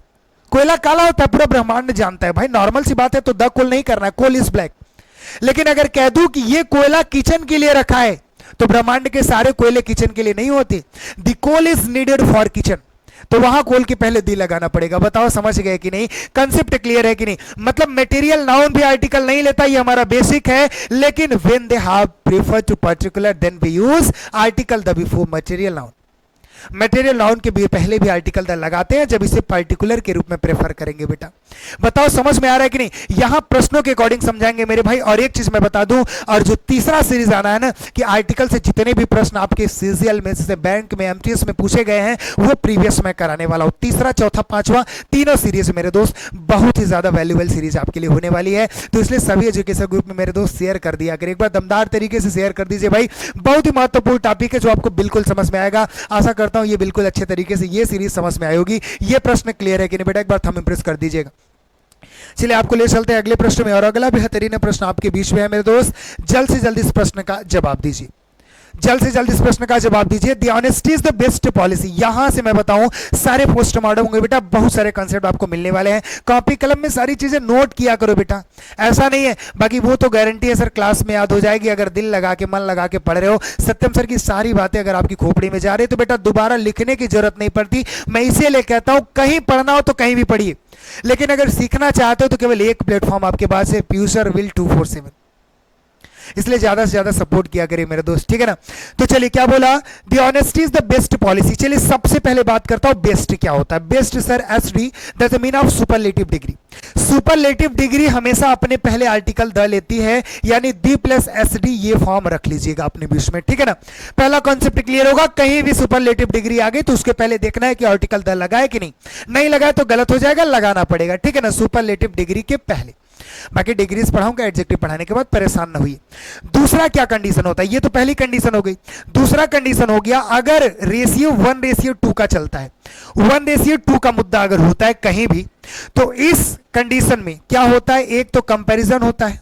कोयला काला होता है, पूरा ब्रह्मांड जानता है भाई, नॉर्मल सी बात है, तो द कोल नहीं करना है, कोल इज ब्लैक। लेकिन अगर कह दूं कि ये कोयला किचन के लिए रखा है, तो ब्रह्मांड के सारे कोयले किचन के लिए नहीं होते। The coal is needed for kitchen, तो वहां कोल के पहले दी लगाना पड़ेगा। बताओ समझ गए कि नहीं? कंसेप्ट क्लियर है कि नहीं? मतलब मटेरियल नाउन भी आर्टिकल नहीं लेता, ये हमारा बेसिक है। लेकिन when they have prefer to particular then we use article the before material noun. Material noun के पहले भी आर्टिकल द लगाते हैं जब इसे पर्टिकुलर के रूप में प्रेफर करेंगे। बेटा बताओ समझ में आ रहा है कि नहीं? यहां प्रश्नों के अकॉर्डिंग समझाएंगे मेरे भाई। और एक चीज मैं बता दूं, और जो तीसरा सीरीज आना है ना, कि आर्टिकल से जितने भी प्रश्न आपके सीजीएल में से बैंक में एमटीएस में पूछे गए हैं वो प्रीवियस में कराने वाला हूं। तीसरा, चौथा, पांचवा, तीनों सीरीज मेरे दोस्त बहुत ही ज्यादा वैल्यूएबल सीरीज आपके लिए होने वाली है। तो इसलिए सभी एजुकेशन ग्रुप में मेरे दोस्त शेयर कर दिया करें, एक बार दमदार तरीके से शेयर कर दीजिए भाई। बहुत ही महत्वपूर्ण टॉपिक है जो आपको बिल्कुल समझ में आएगा। आशा करता हूं ये बिल्कुल अच्छे तरीके से ये सीरीज समझ में आई होगी। ये प्रश्न क्लियर है कि नहीं बेटा? एक बार थंब इंप्रेस कर दीजिएगा। चलिए आपको ले चलते हैं अगले प्रश्न में। और अगला बेहतरीन प्रश्न आपके बीच में है मेरे दोस्त, जल्द से जल्द इस प्रश्न का जवाब दीजिए, जल्द से जल्द इस प्रश्न का जवाब दीजिए। The honesty is the best policy. यहां से मैं बताऊं सारे पोस्टमार्टम होंगे बेटा, बहुत सारे कंसेप्ट आपको मिलने वाले हैं। कॉपी कलम में सारी चीजें नोट किया करो बेटा, ऐसा नहीं है बाकी वो तो गारंटी है सर क्लास में याद हो जाएगी अगर दिल लगा के मन लगा के पढ़ रहे हो। सत्यम सर की सारी बातें अगर आपकी खोपड़ी में जा रही है तो बेटा दोबारा लिखने की जरूरत नहीं पड़ती। मैं इसीलिए कहता हूं कहीं पढ़ना हो तो कहीं भी पढ़िए, लेकिन अगर सीखना चाहते हो तो केवल एक प्लेटफॉर्म आपके पास है, फ्यूचर विल 247। इसलिए ज्यादा से ज्यादा सपोर्ट किया करिए मेरे दोस्त, ठीक है ना? तो चलिए क्या बोला, the honesty is the best policy. चलिए सबसे पहले बात करता हूं बेस्ट क्या होता है। Best sir SD that's the mean of superlative degree. Superlative degree हमेशा अपने पहले आर्टिकल द लेती है, यानी दी प्लस एसडी, ये फॉर्म रख लीजिएगा अपने बीच में, ठीक है ना? पहला कॉन्सेप्ट क्लियर होगा, कहीं भी सुपरलेटिव डिग्री आ गई तो उसके पहले देखना है कि आर्टिकल द लगा है कि नहीं। नहीं लगाए तो गलत हो जाएगा, लगाना पड़ेगा, ठीक है ना? सुपरलेटिव डिग्री के पहले। बाकी डिग्रीज पढ़ाऊंगा एडजेक्टिव पढ़ाने के बाद, परेशान ना हुई। दूसरा क्या कंडीशन होता है, ये तो पहली कंडीशन हो गई। दूसरा कंडीशन हो गया अगर रेशियो 1:2 का चलता है, 1:2 का मुद्दा अगर होता है कहीं भी, तो इस कंडीशन में क्या होता है, एक तो कंपैरिजन होता है,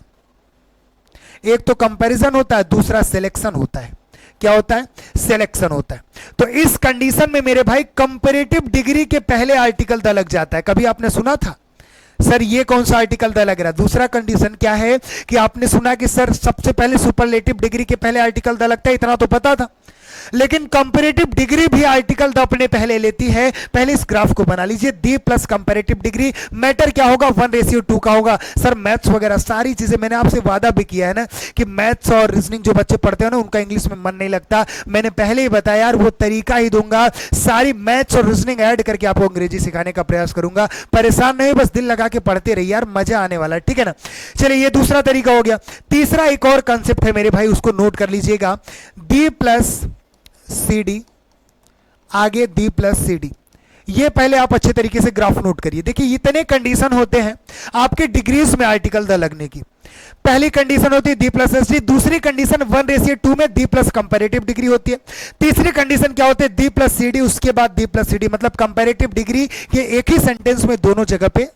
एक तो कंपैरिजन होता है, दूसरा सिलेक्शन होता है। क्या होता है? सिलेक्शन होता है। तो इस कंडीशन में मेरे भाई कंपैरेटिव डिग्री के पहले आर्टिकल द लग जाता है। कभी आपने सुना था सर ये कौन सा आर्टिकल द लग रहा है? दूसरा कंडीशन क्या है कि आपने सुना कि सर सबसे पहले सुपरलेटिव डिग्री के पहले आर्टिकल द लगता है, इतना तो पता था। लेकिन कंपैरेटिव डिग्री भी आर्टिकल द अपने पहले लेती है। पहले इस ग्राफ को बना लीजिए, दी प्लस कंपैरेटिव डिग्री, मैटर क्या होगा, 1:2 का होगा। सर मैथ्स वगैरह सारी चीजें मैंने आपसे वादा भी किया है ना कि मैथ्स और रीजनिंग जो बच्चे पढ़ते हैं ना उनका इंग्लिश में मन नहीं लगता। मैंने पहले ही बताया यार वो तरीका ही दूंगा, सारी मैथ्स और रीजनिंग ऐड करके आपको अंग्रेजी सिखाने का प्रयास करूंगा। परेशान नहीं, बस दिल लगा के पढ़ते रहिए यार, मजा आने वाला है, ठीक है ना? चलिए ये दूसरा तरीका हो गया। तीसरा एक और कंसेप्ट है मेरे भाई, उसको नोट कर लीजिएगा, दी प्लस सी डी, आगे दी प्लस सी डी। ये पहले आप अच्छे तरीके से ग्राफ नोट करिए। देखिए इतने कंडीशन होते हैं आपके डिग्रीज में आर्टिकल द लगने की। पहली कंडीशन होती है दी प्लस एस डी, दूसरी कंडीशन 1:2 में दी प्लस कंपैरेटिव डिग्री होती है, तीसरी कंडीशन क्या होती है, दी प्लस सी डी, उसके बाद दी प्लस सी डी, मतलब कंपैरेटिव डिग्री के एक ही सेंटेंस में दोनों जगह पे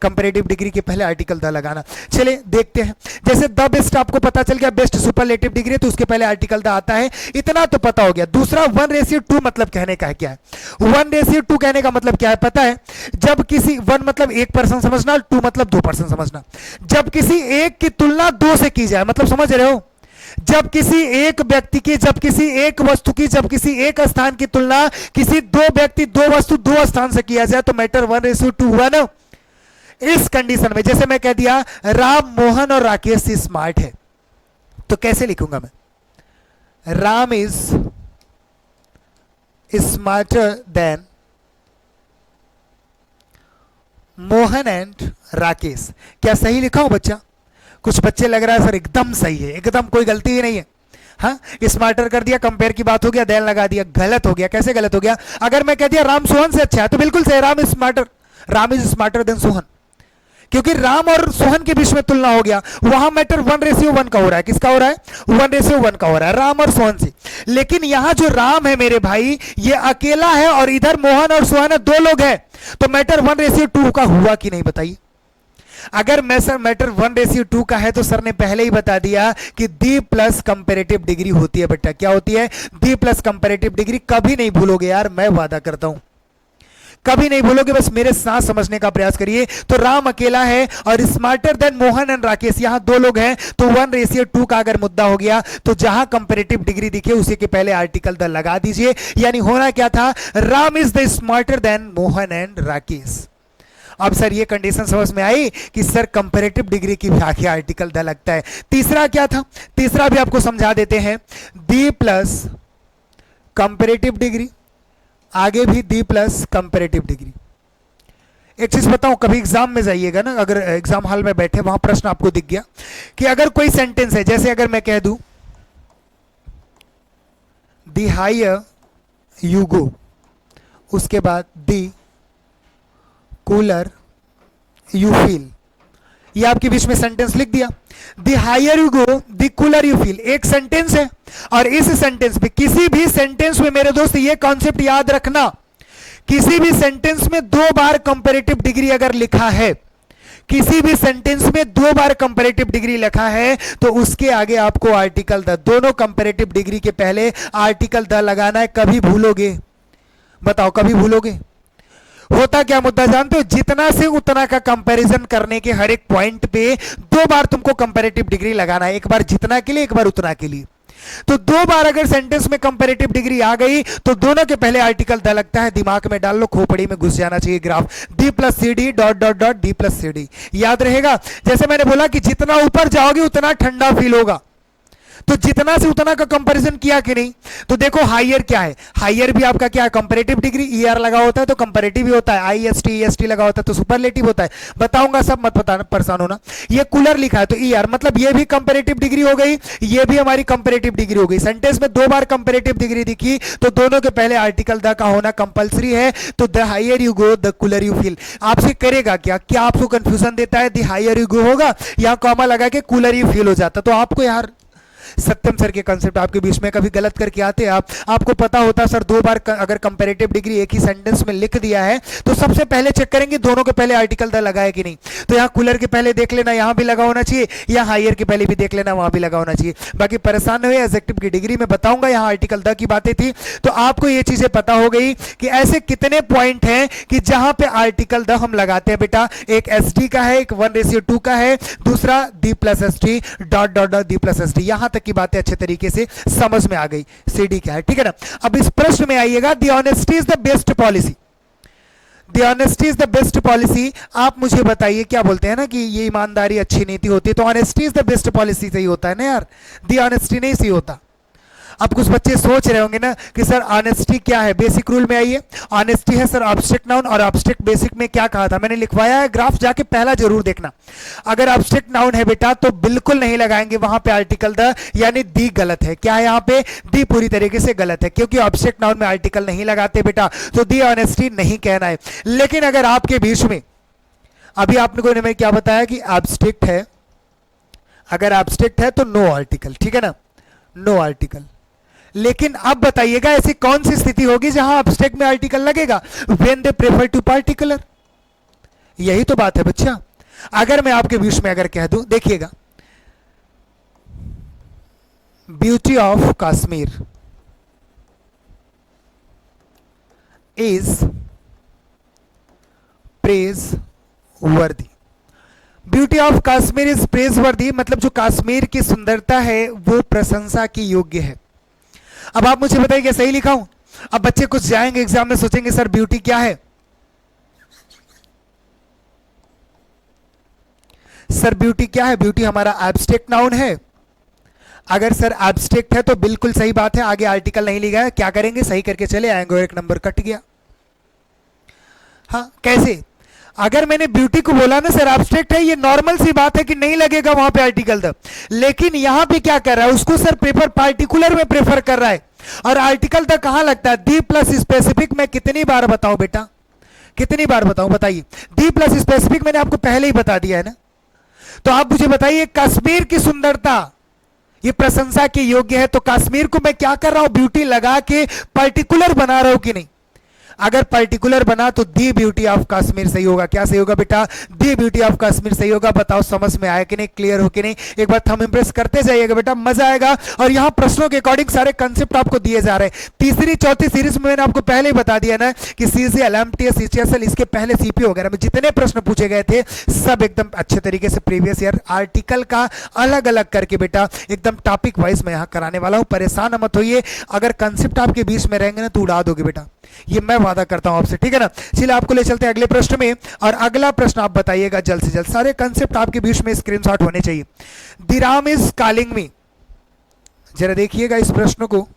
कंपैरेटिव डिग्री के पहले आर्टिकल द लगाना। चलिए देखते हैं, जैसे द बेस्ट आपको पता चल गया, बेस्ट सुपरलेटिव डिग्री तो उसके पहले आर्टिकल द आता है, इतना तो पता हो गया। दूसरा 1:2 मतलब कहने का है क्या है, 1:2 कहने का मतलब क्या है पता है? जब किसी 1 मतलब 1% समझना, 2 मतलब 2% समझना। जब किसी एक की तुलना 2 से की जाए, मतलब समझ रहे हो, जब किसी एक व्यक्ति की, जब किसी एक वस्तु की, जब किसी एक स्थान की तुलना किसी दो व्यक्ति, दो वस्तु, दो स्थान से किया जाए तो मैटर 1:2 हुआ ना। इस कंडीशन में जैसे मैं कह दिया राम, मोहन और राकेश स्मार्ट है, तो कैसे लिखूंगा मैं, Ram is smarter than Mohan and Rakesh. क्या सही लिखा हूं बच्चा? कुछ बच्चे लग रहा है सर एकदम सही है, एकदम कोई गलती ही नहीं है। हाँ, स्मार्टर कर दिया, कंपेयर की बात हो गया, देन लगा दिया, गलत हो गया। कैसे गलत हो गया? अगर मैं कह दिया राम सोहन से अच्छा है तो बिल्कुल सही, Ram is smarter, Ram is smarter than Sohan. क्योंकि राम और सोहन के बीच में तुलना हो गया, वहां मैटर 1:1 का हो रहा है। किसका हो रहा है? 1:1 का हो रहा है, राम और सोहन से। लेकिन यहां जो राम है मेरे भाई, ये अकेला है और इधर मोहन और सोहन है, दो लोग हैं, तो मैटर 1:2 का हुआ कि नहीं बताइए। अगर मैं सर मैटर 1:2 का है तो सर ने पहले ही बता दिया कि दी प्लस कंपेरेटिव डिग्री होती है बेटा। क्या होती है? The plus comparative degree. कभी नहीं भूलोगे यार, मैं वादा करता हूं, कभी नहीं भूलोगे, बस मेरे साथ समझने का प्रयास करिए। तो राम अकेला है और smarter than Mohan and Rakesh, यहां दो लोग हैं, तो 1:2 का अगर मुद्दा हो गया तो जहां कंपेरेटिव डिग्री दिखे उसी के पहले आर्टिकल द लगा दीजिए। यानी होना क्या था? Ram is the smarter than Mohan and Rakesh. अब सर ये कंडीशन समझ में आई कि सर कंपैरेटिव डिग्री की व्याख्या आर्टिकल द लगता है। तीसरा क्या था? तीसरा भी आपको समझा देते हैं, दी प्लस कंपैरेटिव डिग्री, आगे भी दी प्लस कंपैरेटिव डिग्री। एक चीज बताऊं, कभी एग्जाम में जाइएगा ना, अगर एग्जाम हॉल में बैठे वहां प्रश्न आपको दिख गया कि अगर कोई सेंटेंस है, जैसे अगर मैं कह दूं दी हायर यू गो, उसके बाद दी कूलर यू फील, ये आपके बीच में सेंटेंस लिख दिया। The higher you go the cooler you feel, एक सेंटेंस है, और इस सेंटेंस में, किसी भी सेंटेंस में मेरे दोस्त ये कॉन्सेप्ट याद रखना, किसी भी सेंटेंस में दो बार कंपैरेटिव डिग्री अगर लिखा है, किसी भी सेंटेंस में दो बार कंपैरेटिव डिग्री लिखा है, तो उसके आगे आपको आर्टिकल द, दोनों कंपैरेटिव डिग्री के पहले आर्टिकल द लगाना है। कभी भूलोगे? बताओ, कभी भूलोगे? होता क्या मुद्दा जानते हो? जितना से उतना का कंपैरिजन करने के हर एक पॉइंट पे दो बार तुमको कंपैरेटिव डिग्री लगाना है, एक बार जितना के लिए, एक बार उतना के लिए। तो दो बार अगर सेंटेंस में कंपैरेटिव डिग्री आ गई तो दोनों के पहले आर्टिकल द लगता है। दिमाग में डाल लो, खोपड़ी में घुस जाना चाहिए graph, D plus C D dot dot dot D plus C D, याद रहेगा। जैसे मैंने बोला कि जितना ऊपर जाओगे उतना ठंडा फील होगा, तो जितना से उतना का कंपैरिजन किया कि नहीं? तो देखो हायर क्या है, हायर भी आपका क्या है? कंपैरेटिव डिग्री, ईआर लगा होता है तो कंपैरेटिव ही होता है, आईएसटी ईएसटी लगा होता है तो सुपरलेटिव होता है। बताऊंगा सब, मत बताना, परेशान होना। ये कूलर लिखा है तो ईआर, मतलब ये भी कंपैरेटिव डिग्री हो गई, ये भी हमारी कंपैरेटिव डिग्री हो गई। सेंटेंस में दो बार कंपैरेटिव डिग्री दिखी तो दोनों के पहले आर्टिकल द का होना कंपलसरी है। तो the higher you go the cooler you feel आपसे करेगा क्या? क्या आपको कंफ्यूजन देता है? द हायर यू गो होगा, यहां कॉमा लगा के कूलर यू फील हो जाता। तो आपको यार सत्यम सर के कंसेप्ट आपके बीच में कभी गलत करके आते हैं आपको पता होता सर, दो बार अगर कंपैरेटिव डिग्री एक ही सेंटेंस में लिख दिया है तो सबसे पहले चेक करेंगे दोनों के पहले आर्टिकल द लगा है कि नहीं। तो यहाँ कूलर के पहले देख लेना, यहाँ भी लगा होना चाहिए, या हायर के पहले भी देख लेना, वहां भी लगा होना चाहिए। बाकी परेशान न हुए, एडजेक्टिव की डिग्री में बताऊंगा, यहाँ आर्टिकल द की बातें थी। तो आपको ये चीजें पता हो गई कि ऐसे कितने पॉइंट हैं कि जहां पे आर्टिकल द हम लगाते हैं बेटा। एक एसडी का है, एक 1:2 का है, दूसरा D plus S D dot dot dot D plus S D. यहां तक की बातें अच्छे तरीके से समझ में आ गई। सीडी क्या है, ठीक है ना। अब इस प्रश्न में आइएगा, the honesty is the best policy. The honesty is the best policy, आप मुझे बताइए, क्या बोलते हैं ना कि ये ईमानदारी अच्छी नीति होती है, तो honesty is the best policy सही होता है ना यार, द ऑनेस्टी नहीं सही होता। अब कुछ बच्चे सोच रहे होंगे ना कि सर ऑनेस्टी क्या है। बेसिक रूल में आइए, ऑनेस्टी है सर ऑब्जेक्ट नाउन, और ऑब्जेक्ट बेसिक में क्या कहा था मैंने लिखवाया है, ग्राफ जाके पहला जरूर देखना। अगर ऑब्जेक्ट नाउन है बेटा तो बिल्कुल नहीं लगाएंगे वहां पे आर्टिकल द, यानी दी गलत है। क्या है यहाँ पे? दी पूरी तरीके से गलत है, क्योंकि ऑब्जेक्ट नाउन में आर्टिकल नहीं लगाते बेटा, तो दी ऑनेस्टी नहीं कहना है। लेकिन अगर आपके बीच में, अभी आपने को क्या बताया कि ऑब्जेक्ट है, अगर ऑब्जेक्ट है तो नो आर्टिकल, ठीक है ना, नो आर्टिकल। लेकिन अब बताइएगा ऐसी कौन सी स्थिति होगी जहां ऑब्जेक्ट में आर्टिकल लगेगा? When they prefer to particular, यही तो बात है बच्चा। अगर मैं आपके बीच में अगर कह दूं, देखिएगा, beauty of Kashmir is praiseworthy. Beauty of Kashmir is praiseworthy, मतलब जो कश्मीर की सुंदरता है वो प्रशंसा की योग्य है। अब आप मुझे बताइए, क्या सही लिखा हूं? अब बच्चे कुछ जाएंगे एग्जाम में, सोचेंगे सर ब्यूटी क्या है? सर ब्यूटी क्या है? ब्यूटी हमारा एब्स्ट्रैक्ट नाउन है। अगर सर एब्स्ट्रैक्ट है तो बिल्कुल सही बात है, आगे आर्टिकल नहीं लिखा है, क्या करेंगे? सही करके चले आएंगे, और एक नंबर कट गया। हाँ, कैसे? अगर मैंने ब्यूटी को बोला ना सर एब्स्ट्रैक्ट है, ये नॉर्मल सी बात है कि नहीं लगेगा वहां पे आर्टिकल द, लेकिन यहां पे क्या कर रहा है, उसको सर प्रेफर पार्टिकुलर में प्रेफर कर रहा है, और आर्टिकल द कहां लगता है? The plus specific. मैं कितनी बार बताऊं बेटा, कितनी बार बताऊं, बताइए। दी प्लस स्पेसिफिक मैंने आपको पहले ही बता दिया है ना। तो आप मुझे बताइए, कश्मीर की सुंदरता ये प्रशंसा के योग्य है, तो कश्मीर को मैं क्या कर रहा हूं, ब्यूटी लगा के पर्टिकुलर बना रहा हूं कि नहीं। अगर पर्टिकुलर बना तो दी ब्यूटी ऑफ कश्मीर सही होगा। क्या सही होगा बेटा, दी ब्यूटी ऑफ कश्मीर सही होगा। बताओ समझ में आया कि नहीं, क्लियर हो कि नहीं। एक बार थंब इंप्रेस करते जाइएगा बेटा, मजा आएगा। और यहां प्रश्नों के अकॉर्डिंग सारे कंसेप्ट आपको दिए जा रहे हैं। तीसरी चौथी सीरीज में मैंने आपको पहले ही बता दिया ना कि सीजीएल, एमटीएस, सीजीएल, इसके पहले सीपी वगैरह में जितने प्रश्न पूछे गए थे सब एकदम अच्छे तरीके से प्रीवियस ईयर आर्टिकल का अलग अलग करके बेटा एकदम टॉपिक वाइज मैं यहां कराने वाला हूं। परेशान मत होइए, अगर कंसेप्ट आपके बीच में रहेंगे ना तो उड़ा दोगे बेटा, ये मैं वादा करता हूं आपसे, ठीक है ना। चलिए आपको ले चलते हैं अगले प्रश्न में। और अगला प्रश्न आप बताइएगा जल्द से जल्द, सारे कंसेप्ट आपके बीच में स्क्रीनशॉट होने चाहिए। The Ram is calling me, जरा देखिएगा इस प्रश्न को,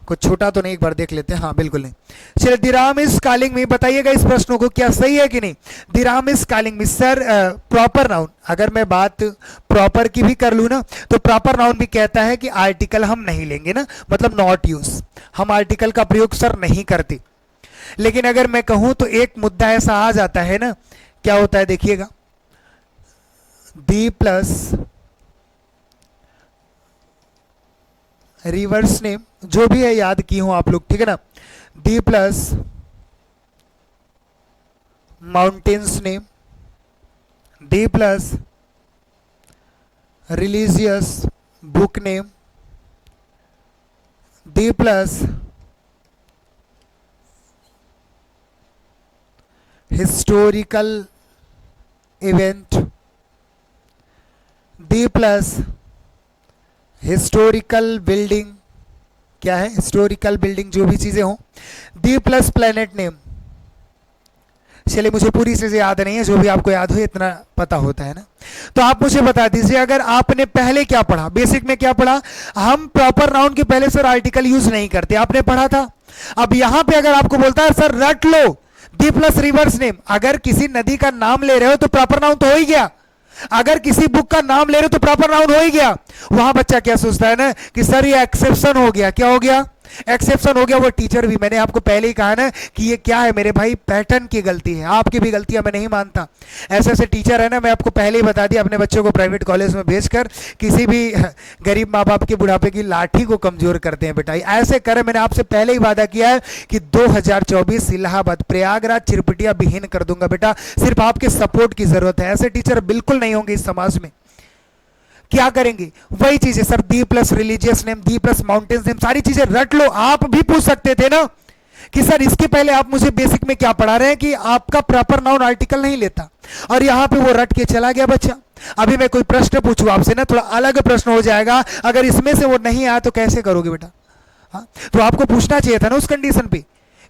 कुछ छोटा तो नहीं, एक बार देख लेते हैं। हाँ बिल्कुल नहीं। चलिए, the Ram is calling me, बताइएगा इस प्रश्न को क्या सही है कि नहीं। The Ram is calling me, sir proper noun, अगर मैं बात प्रॉपर की भी कर लूँ ना तो प्रॉपर नाउन भी कहता है कि आर्टिकल हम नहीं लेंगे ना, मतलब नॉट यूज, हम आर्टिकल का प्रयोग सर नहीं करते। लेकिन अगर मैं कहूं तो एक मुद्दा ऐसा आ जाता है ना, क्या होता है देखिएगा, दी प्लस रिवर्स नेम, जो भी है याद की हो आप लोग, ठीक है ना। दी प्लस माउंटेन्स नेम, दी प्लस रिलीजियस बुक नेम, दी प्लस हिस्टोरिकल इवेंट, दी प्लस हिस्टोरिकल बिल्डिंग, क्या है हिस्टोरिकल बिल्डिंग, जो भी चीजें हों, दी प्लस प्लेनेट नेम। चलिए मुझे पूरी चीजें याद नहीं है, जो भी आपको याद हो इतना पता होता है ना। तो आप मुझे बता दीजिए, अगर आपने पहले क्या पढ़ा, बेसिक में क्या पढ़ा, हम प्रॉपर नाउन के पहले सर आर्टिकल यूज नहीं करते, आपने पढ़ा था। अब यहां पे अगर आपको बोलता है सर रट लो दी प्लस रिवर्स नेम, अगर किसी नदी का नाम ले रहे हो तो प्रॉपर नाउन तो हो ही गया, अगर किसी बुक का नाम ले रहे हो तो प्रॉपर नाउन हो ही गया। वहां बच्चा क्या सोचता है ना कि सर ये एक्सेप्शन हो गया, क्या हो गया, एक्सेप्शन हो गया। वो टीचर भी, मैंने आपको पहले ही कहा ना कि ये क्या है मेरे भाई, पैटर्न की गलती है, आपकी भी गलतियां मैं नहीं मानता। ऐसे ऐसे टीचर है ना, मैं आपको पहले ही बता दिया, अपने बच्चों को प्राइवेट कॉलेज में भेजकर किसी भी गरीब माँ बाप के बुढ़ापे की लाठी को कमजोर करते हैं बेटा, ऐसे करें। मैंने आपसे पहले ही वादा किया है कि 2024 इलाहाबाद प्रयागराज चिरपिटिया विहीन कर दूंगा बेटा, सिर्फ आपके सपोर्ट की जरूरत है। ऐसे टीचर बिल्कुल नहीं होंगे इस समाज में। क्या करेंगे, वही चीजें सर, दी प्लस रिलीजियस नेम, दी प्लस माउंटेन्स नेम, सारी चीजें रट लो। आप भी पूछ सकते थे ना कि सर इसके पहले आप मुझे बेसिक में क्या पढ़ा रहे हैं कि आपका प्रॉपर नाउन आर्टिकल नहीं लेता, और यहां पे वो रट के चला गया बच्चा। अभी मैं कोई प्रश्न पूछूं आपसे ना, थोड़ा अलग प्रश्न हो जाएगा, अगर इसमें से वो नहीं आया तो कैसे करोगे बेटा। हाँ, तो आपको पूछना चाहिए था ना उस कंडीशन पे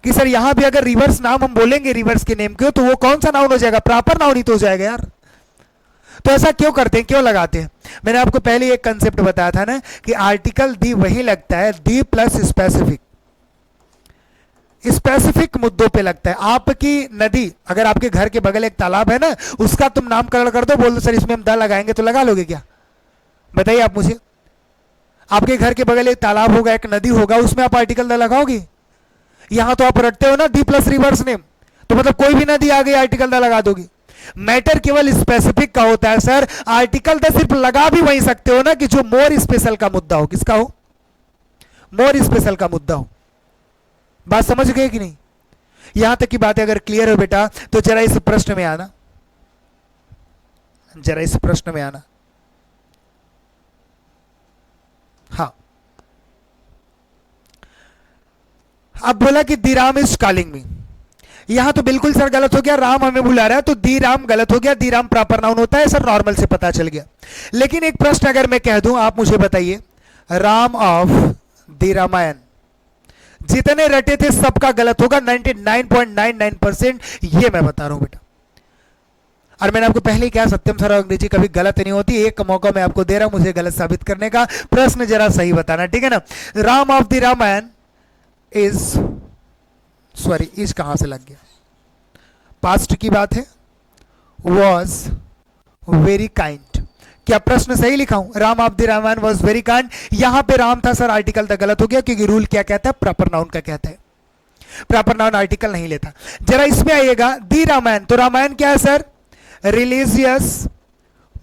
कि सर यहां भी अगर रिवर्स नाम हम बोलेंगे रिवर्स के नेम को, तो वो कौन सा नाउन हो जाएगा, प्रॉपर नाउन ही तो हो जाएगा यार। तो ऐसा क्यों करते हैं, क्यों लगाते हैं। मैंने आपको पहले एक कंसेप्ट बताया था ना कि आर्टिकल दी वही लगता है, दी प्लस स्पेसिफिक, स्पेसिफिक मुद्दों पे लगता है। आपकी नदी, अगर आपके घर के बगल एक तालाब है ना, उसका तुम नामकरण कर दो, बोल दो सर इसमें हम द लगाएंगे, तो लगा लोगे क्या, बताइए आप मुझे। आपके घर के बगल एक तालाब होगा, एक नदी होगा, उसमें आप आर्टिकल द लगाओगे। यहां तो आप रटते हो ना दी प्लस रिवर्स नेम, तो मतलब कोई भी नदी आ गई आर्टिकल द लगा दोगे। मैटर केवल स्पेसिफिक का होता है सर, आर्टिकल द सिर्फ लगा भी वही सकते हो ना कि जो मोर स्पेशल का मुद्दा हो। किसका हो, मोर स्पेशल का मुद्दा हो। बात समझ गए कि नहीं। यहां तक की बातें अगर क्लियर हो बेटा, तो जरा इस प्रश्न में आना, जरा इस प्रश्न में आना। हाँ, अब बोला कि दी राम इज कॉलिंग मी, यहां तो बिल्कुल सर गलत हो गया, राम हमें बुला रहा है, तो दी राम गलत हो गया। दी राम प्रॉपर नाउन होता है सर, नॉर्मल से पता चल गया। लेकिन एक प्रश्न अगर मैं कह दूं, आप मुझे बताइए, राम ऑफ दी रामायण, जितने रटे थे सबका गलत होगा, 99.99%, ये मैं बता रहा हूं बेटा। और मैंने आपको पहले ही कहा सत्यम सर अंग्रेजी कभी गलत नहीं होती, एक मौका मैं आपको दे रहा हूं मुझे गलत साबित करने का। प्रश्न जरा सही बताना, ठीक है ना। Ram of the Ramayana is, sorry is कहां से लग गया, पास्ट की बात है, वॉज वेरी काइंड। क्या प्रश्न सही लिखा हूं, Ram of the Ramayana was very kind. यहां पे राम था सर, आर्टिकल तक गलत हो गया, क्योंकि रूल क्या कहता है, प्रॉपर नाउन का कहता है। प्रॉपर नाउन आर्टिकल नहीं लेता। जरा इसमें आइएगा, दी रामायण, तो रामायण क्या है सर? रिलीजियस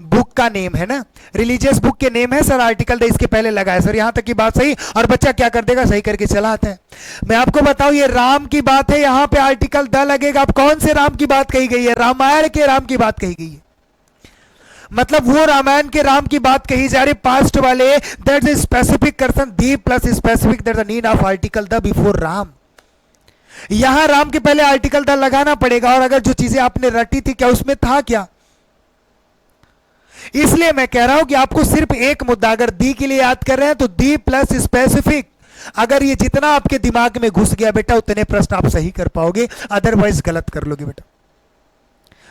बुक का नेम है ना, रिलीजियस बुक के नेम है सर, आर्टिकल द इसके पहले लगा है सर। यहां तक की बात सही, और बच्चा क्या कर देगा? सही करके चला आता है। मैं आपको बताऊं ये राम की बात है, यहां पे आर्टिकल द लगेगा। अब कौन से राम की बात कही गई है? रामायण के राम की बात कही गई है, मतलब वो रामायण के राम की बात कही जा रही, पास्ट वाले। That is specific person, the plus specific, that the need of article the before Ram. यहां राम के पहले आर्टिकल द लगाना पड़ेगा, और अगर जो चीजें आपने रटी थी क्या उसमें था क्या? इसलिए मैं कह रहा हूं कि आपको सिर्फ एक मुद्दा, अगर दी के लिए याद कर रहे हैं तो दी प्लस स्पेसिफिक, अगर ये जितना आपके दिमाग में घुस गया बेटा उतने प्रश्न आप सही कर पाओगे, अदरवाइज गलत कर लोगे बेटा।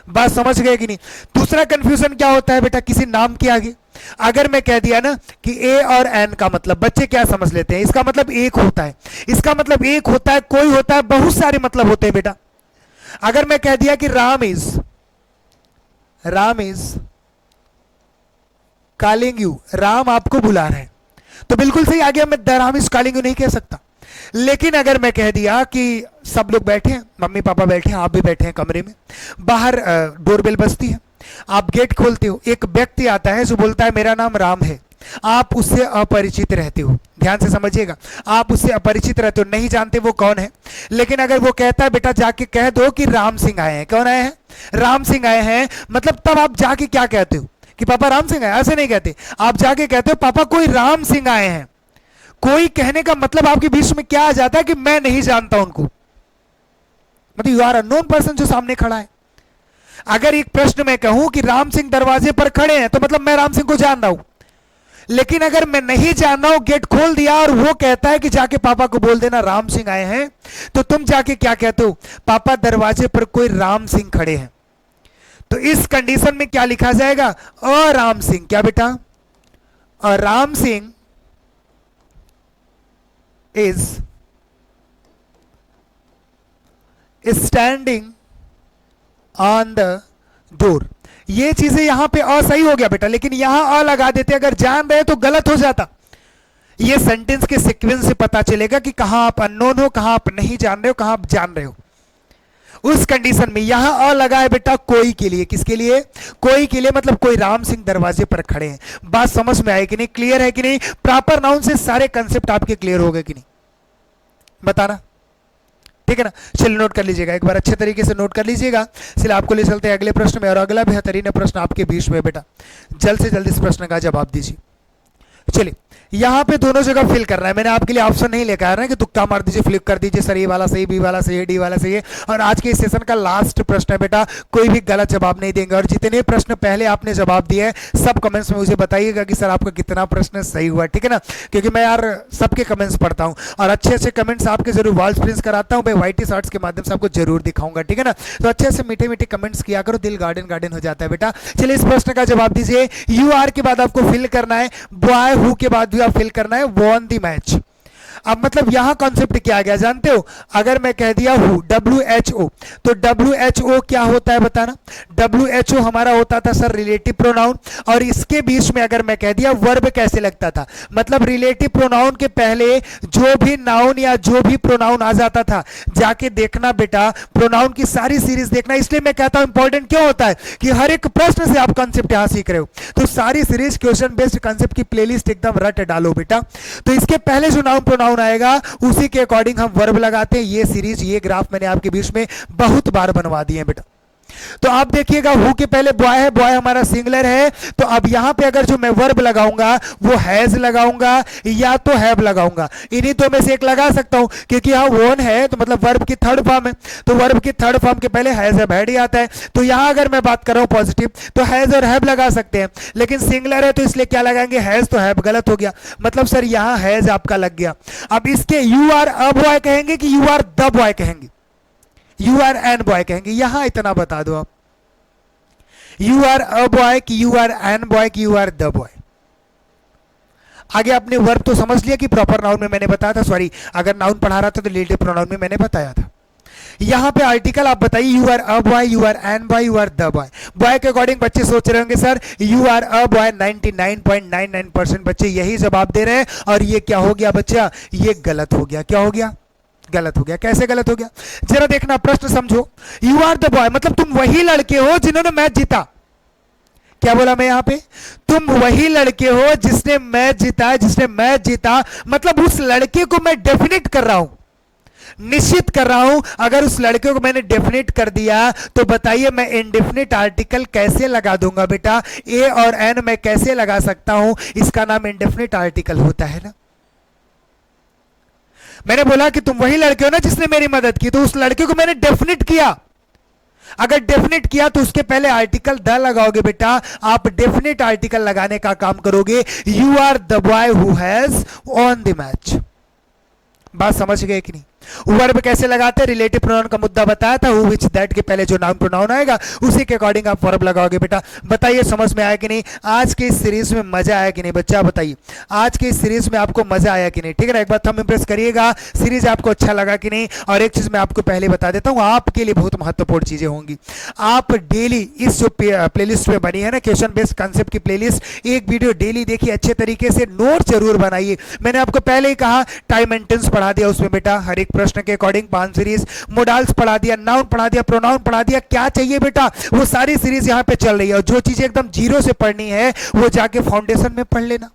बात समझ गए कि नहीं? दूसरा कंफ्यूजन क्या होता है बेटा किसी नाम के आगे? अगर मैं कह दिया ना कि ए और एन का मतलब, बच्चे क्या समझ लेते हैं? इसका मतलब एक होता है, इसका मतलब एक होता है, कोई होता है, बहुत सारे मतलब होते हैं बेटा। अगर मैं कह दिया कि Ram is calling you, Ram आपको बुला रहे हैं, तो बिल्कुल सही आ गया, मैं the Ram is calling you नहीं कह सकता। लेकिन अगर मैं कह दिया कि सब लोग बैठे हैं, मम्मी पापा बैठे हैं, आप भी बैठे हैं कमरे में, बाहर डोरबेल बजती है, आप गेट खोलते हो, एक व्यक्ति आता है जो बोलता है मेरा नाम राम है, आप उससे अपरिचित रहते हो, ध्यान से समझिएगा, आप उससे अपरिचित रहते हो, नहीं जानते वो कौन है। लेकिन अगर वो कहता है बेटा जाके कह दो कि राम सिंह आए हैं, कौन आए हैं? राम सिंह आए हैं, मतलब तब आप जाके क्या कहते हो कि पापा राम सिंह आए? ऐसे नहीं कहते, आप जाके कहते हो पापा कोई राम सिंह आए हैं। कोई कहने का मतलब आपके बीच में क्या आ जाता है कि मैं नहीं जानता उनको, मतलब यू आर अननोन पर्सन जो सामने खड़ा है। अगर एक प्रश्न में कहूं कि राम सिंह दरवाजे पर खड़े हैं, तो मतलब मैं राम सिंह को जान रहा हूं। लेकिन अगर मैं नहीं जान रहा हूं, गेट खोल दिया और वो कहता है कि जाके पापा को बोल देना राम सिंह आए हैं, तो तुम जाके क्या कहते हो? पापा दरवाजे पर कोई राम सिंह खड़े हैं। तो इस कंडीशन में क्या लिखा जाएगा? अ राम सिंह, क्या बेटा? A Ram Singh is standing on the door. ये चीजें यहां पे अ सही हो गया बेटा, लेकिन यहां अ लगा देते, अगर जान रहे तो गलत हो जाता। ये सेंटेंस के सीक्वेंस से पता चलेगा कि कहां आप अननोन हो, कहां आप नहीं जान रहे हो, कहां आप जान रहे हो। उस कंडीशन में यहां अ लगा है बेटा कोई के लिए, किसके लिए? कोई के लिए, मतलब कोई राम सिंह दरवाजे पर खड़े हैं। बात समझ में आई कि नहीं? क्लियर है कि नहीं? प्रॉपर नाउन से सारे कंसेप्ट आपके क्लियर हो गए कि नहीं, बताना, ठीक है ना? चलिए नोट कर लीजिएगा, एक बार अच्छे तरीके से नोट कर लीजिएगा। चलिए आपको ले चलते हैं अगले प्रश्न में, और अगला बेहतरीन प्रश्न आपके बीच में बेटा, जल्द से जल्द इस प्रश्न का जवाब दीजिए। चलिए यहां पे दोनों जगह फिल करना है, मैंने आपके लिए ऑप्शन नहीं लेकर आ रहा है कि तुक्का मार दीजिए, फ्लिप कर दीजिए, सर ये वाला सही, बी वाला सही है, डी वाला सही है। और आज के इस सेशन का लास्ट प्रश्न है बेटा, कोई भी गलत जवाब नहीं देंगे, और जितने प्रश्न पहले आपने जवाब दिए हैं सब कमेंट्स में मुझे बताइएगा कि सर आपका कितना प्रश्न सही हुआ, ठीक है ना? क्योंकि मैं यार सबके कमेंट्स पढ़ता हूँ, और अच्छे अच्छे कमेंट्स आपके जरूर वॉल प्रिंट्स कराता हूँ, मैं वाईटी शॉर्ट्स के माध्यम से आपको जरूर दिखाऊंगा, ठीक है ना? तो अच्छे से मीठे मीठे कमेंट्स किया करो, दिल गार्डन गार्डन हो जाता है बेटा। चलिए इस प्रश्न का जवाब दीजिए। यू आर के बाद आपको फिल करना है, बॉय हु के बाद भी आप फिल करना है, won the match। अब मतलब यहां कॉन्सेप्ट क्या आ गया जानते हो? अगर मैं कह दिया हु, WHO, तो WHO क्या होता है बताना? WHO हमारा होता था सर रिलेटिव प्रोनाउन, और इसके बीच में अगर मैं कह दिया वर्ब कैसे लगता था, मतलब रिलेटिव प्रोनाउन के पहले जो भी नाउन या जो भी प्रोनाउन आ जाता था, जाके देखना बेटा, प्रोनाउन की सारी सीरीज देखना। इसलिए मैं कहता हूं इंपॉर्टेंट क्यों होता है कि हर एक प्रश्न से आप कॉन्सेप्ट यहां सीख रहे हो, तो सारी सीरीज क्वेश्चन बेस्ड कॉन्सेप्ट की प्लेलिस्ट एकदम रट डालो बेटा। तो इसके पहले जो नाउन प्रोनाउन आएगा उसी के अकॉर्डिंग हम वर्ब लगाते हैं। ये सीरीज, ये ग्राफ मैंने आपके बीच में बहुत बार बनवा दिए हैं बेटा। तो आप देखिएगा हु के पहले बॉय है, बॉय हमारा सिंगुलर है, तो अब यहां पे अगर जो मैं वर्ब लगाऊंगा वो हैज लगाऊंगा या तो हैव लगाऊंगा, इन्हीं तो में से एक लगा सकता हूं, क्योंकि यहां वोन है तो मतलब वर्ब की थर्ड फॉर्म है, तो वर्ब की थर्ड फॉर्म के पहले हैज हैव हैड ही आता है। तो यहां अगर मैं बात कर रहा हूं पॉजिटिव तो हैज और हैव लगा सकते हैं, लेकिन सिंगुलर है तो इसलिए क्या लगाएंगे? हैज तो हैव, गलत हो गया, मतलब सर यहां हैज आपका लग गया। अब इसके यू आर अ बॉय कहेंगे कि यू आर द बॉय कहेंगे? यू आर एन बॉय कहेंगे। यहां इतना बता दो आप, यू आर अ बॉय कि यू आर एन बॉय कि यू आर द बॉय? आगे आपने वर्ब तो समझ लिया कि प्रॉपर नाउन में मैंने बताया था, सॉरी अगर नाउन पढ़ा रहा था तो रिलेटिव प्रोनाउन में मैंने बताया था। यहां पे आर्टिकल आप बताइए, you are a boy, you are an boy, you are the boy. Boy के अकॉर्डिंग बच्चे सोच रहे होंगे sir you are a boy, 99.99% बच्चे यही जवाब दे रहे हैं, और ये क्या हो गया बच्चा? ये गलत हो गया। क्या हो गया? गलत हो गया। कैसे गलत हो गया, जरा देखना, प्रश्न समझो। यू आर द बॉय, मतलब तुम वही लड़के हो जिन्होंने मैच जीता। क्या बोला मैं यहां पे, तुम वही लड़के हो जिसने मैच जीता, जिसने मैच जीता, मतलब उस लड़के को मैं डेफिनेट कर रहा हूं, निश्चित कर रहा हूं। अगर उस लड़के को मैंने डेफिनेट कर दिया तो बताइए मैं इंडेफिनिट आर्टिकल कैसे लगा दूंगा बेटा, ए और एन मैं कैसे लगा सकता हूं, इसका नाम इंडेफिनिट आर्टिकल होता है ना। मैंने बोला कि तुम वही लड़के हो ना जिसने मेरी मदद की, तो उस लड़के को मैंने डेफिनेट किया। अगर डेफिनेट किया तो उसके पहले आर्टिकल द लगाओगे बेटा, आप डेफिनेट आर्टिकल लगाने का काम करोगे। You are the boy who has on the match. बात समझ गए कि नहीं। वर्ब कैसे लगाते हैं, रिलेटिव प्रोनाउन का मुद्दा बताया था, हु विच दैट के पहले जो नाउन प्रोनाउन आएगा उसी के अकॉर्डिंग आप वर्ब लगाओगे बेटा। बताइए समझ में आया कि नहीं, आज के इस सीरीज में मजा आया कि नहीं बच्चा, बताइए आज के इस सीरीज में आपको मजा आया कि नहीं। ठीक है ना, एक बार थंब इंप्रेस करिएगा, सीरीज आपको अच्छा लगा कि नहीं। और एक चीज मैं आपको पहले बता देता हूं, आपके लिए बहुत महत्वपूर्ण चीजें होंगी। आप डेली इस जो प्लेलिस्ट में बनी है ना, क्वेश्चन बेस्ड कॉन्सेप्ट की प्लेलिस्ट, एक वीडियो डेली देखिए, अच्छे तरीके से नोट जरूर बनाइए। मैंने आपको पहले ही कहा, टाइम एंड टेंस पढ़ा दिया उसमें बेटा, हर एक प्रश्न के अकॉर्डिंग 5 सीरीज, मोडाल्स पढ़ा दिया, नाउन पढ़ा दिया, प्रोनाउन पढ़ा दिया, क्या चाहिए बेटा, वो सारी सीरीज यहां पे चल रही है। और जो चीजें एकदम जीरो से पढ़नी है वो जाके फाउंडेशन में पढ़ लेना,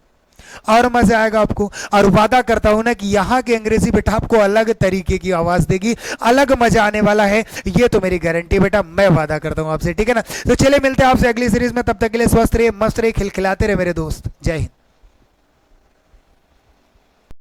और मजा आएगा आपको। और वादा करता हूं ना कि यहां की अंग्रेजी बेटा आपको अलग तरीके की आवाज देगी, अलग मजा आने वाला है, ये तो मेरी गारंटी बेटा, मैं वादा करता हूं आपसे। ठीक है ना, तो चले मिलते हैं आपसे अगली सीरीज में, तब तक के लिए स्वस्थ रहिए, मस्त रहिए, खिलखिलाते रहे मेरे दोस्त। जय हिंद।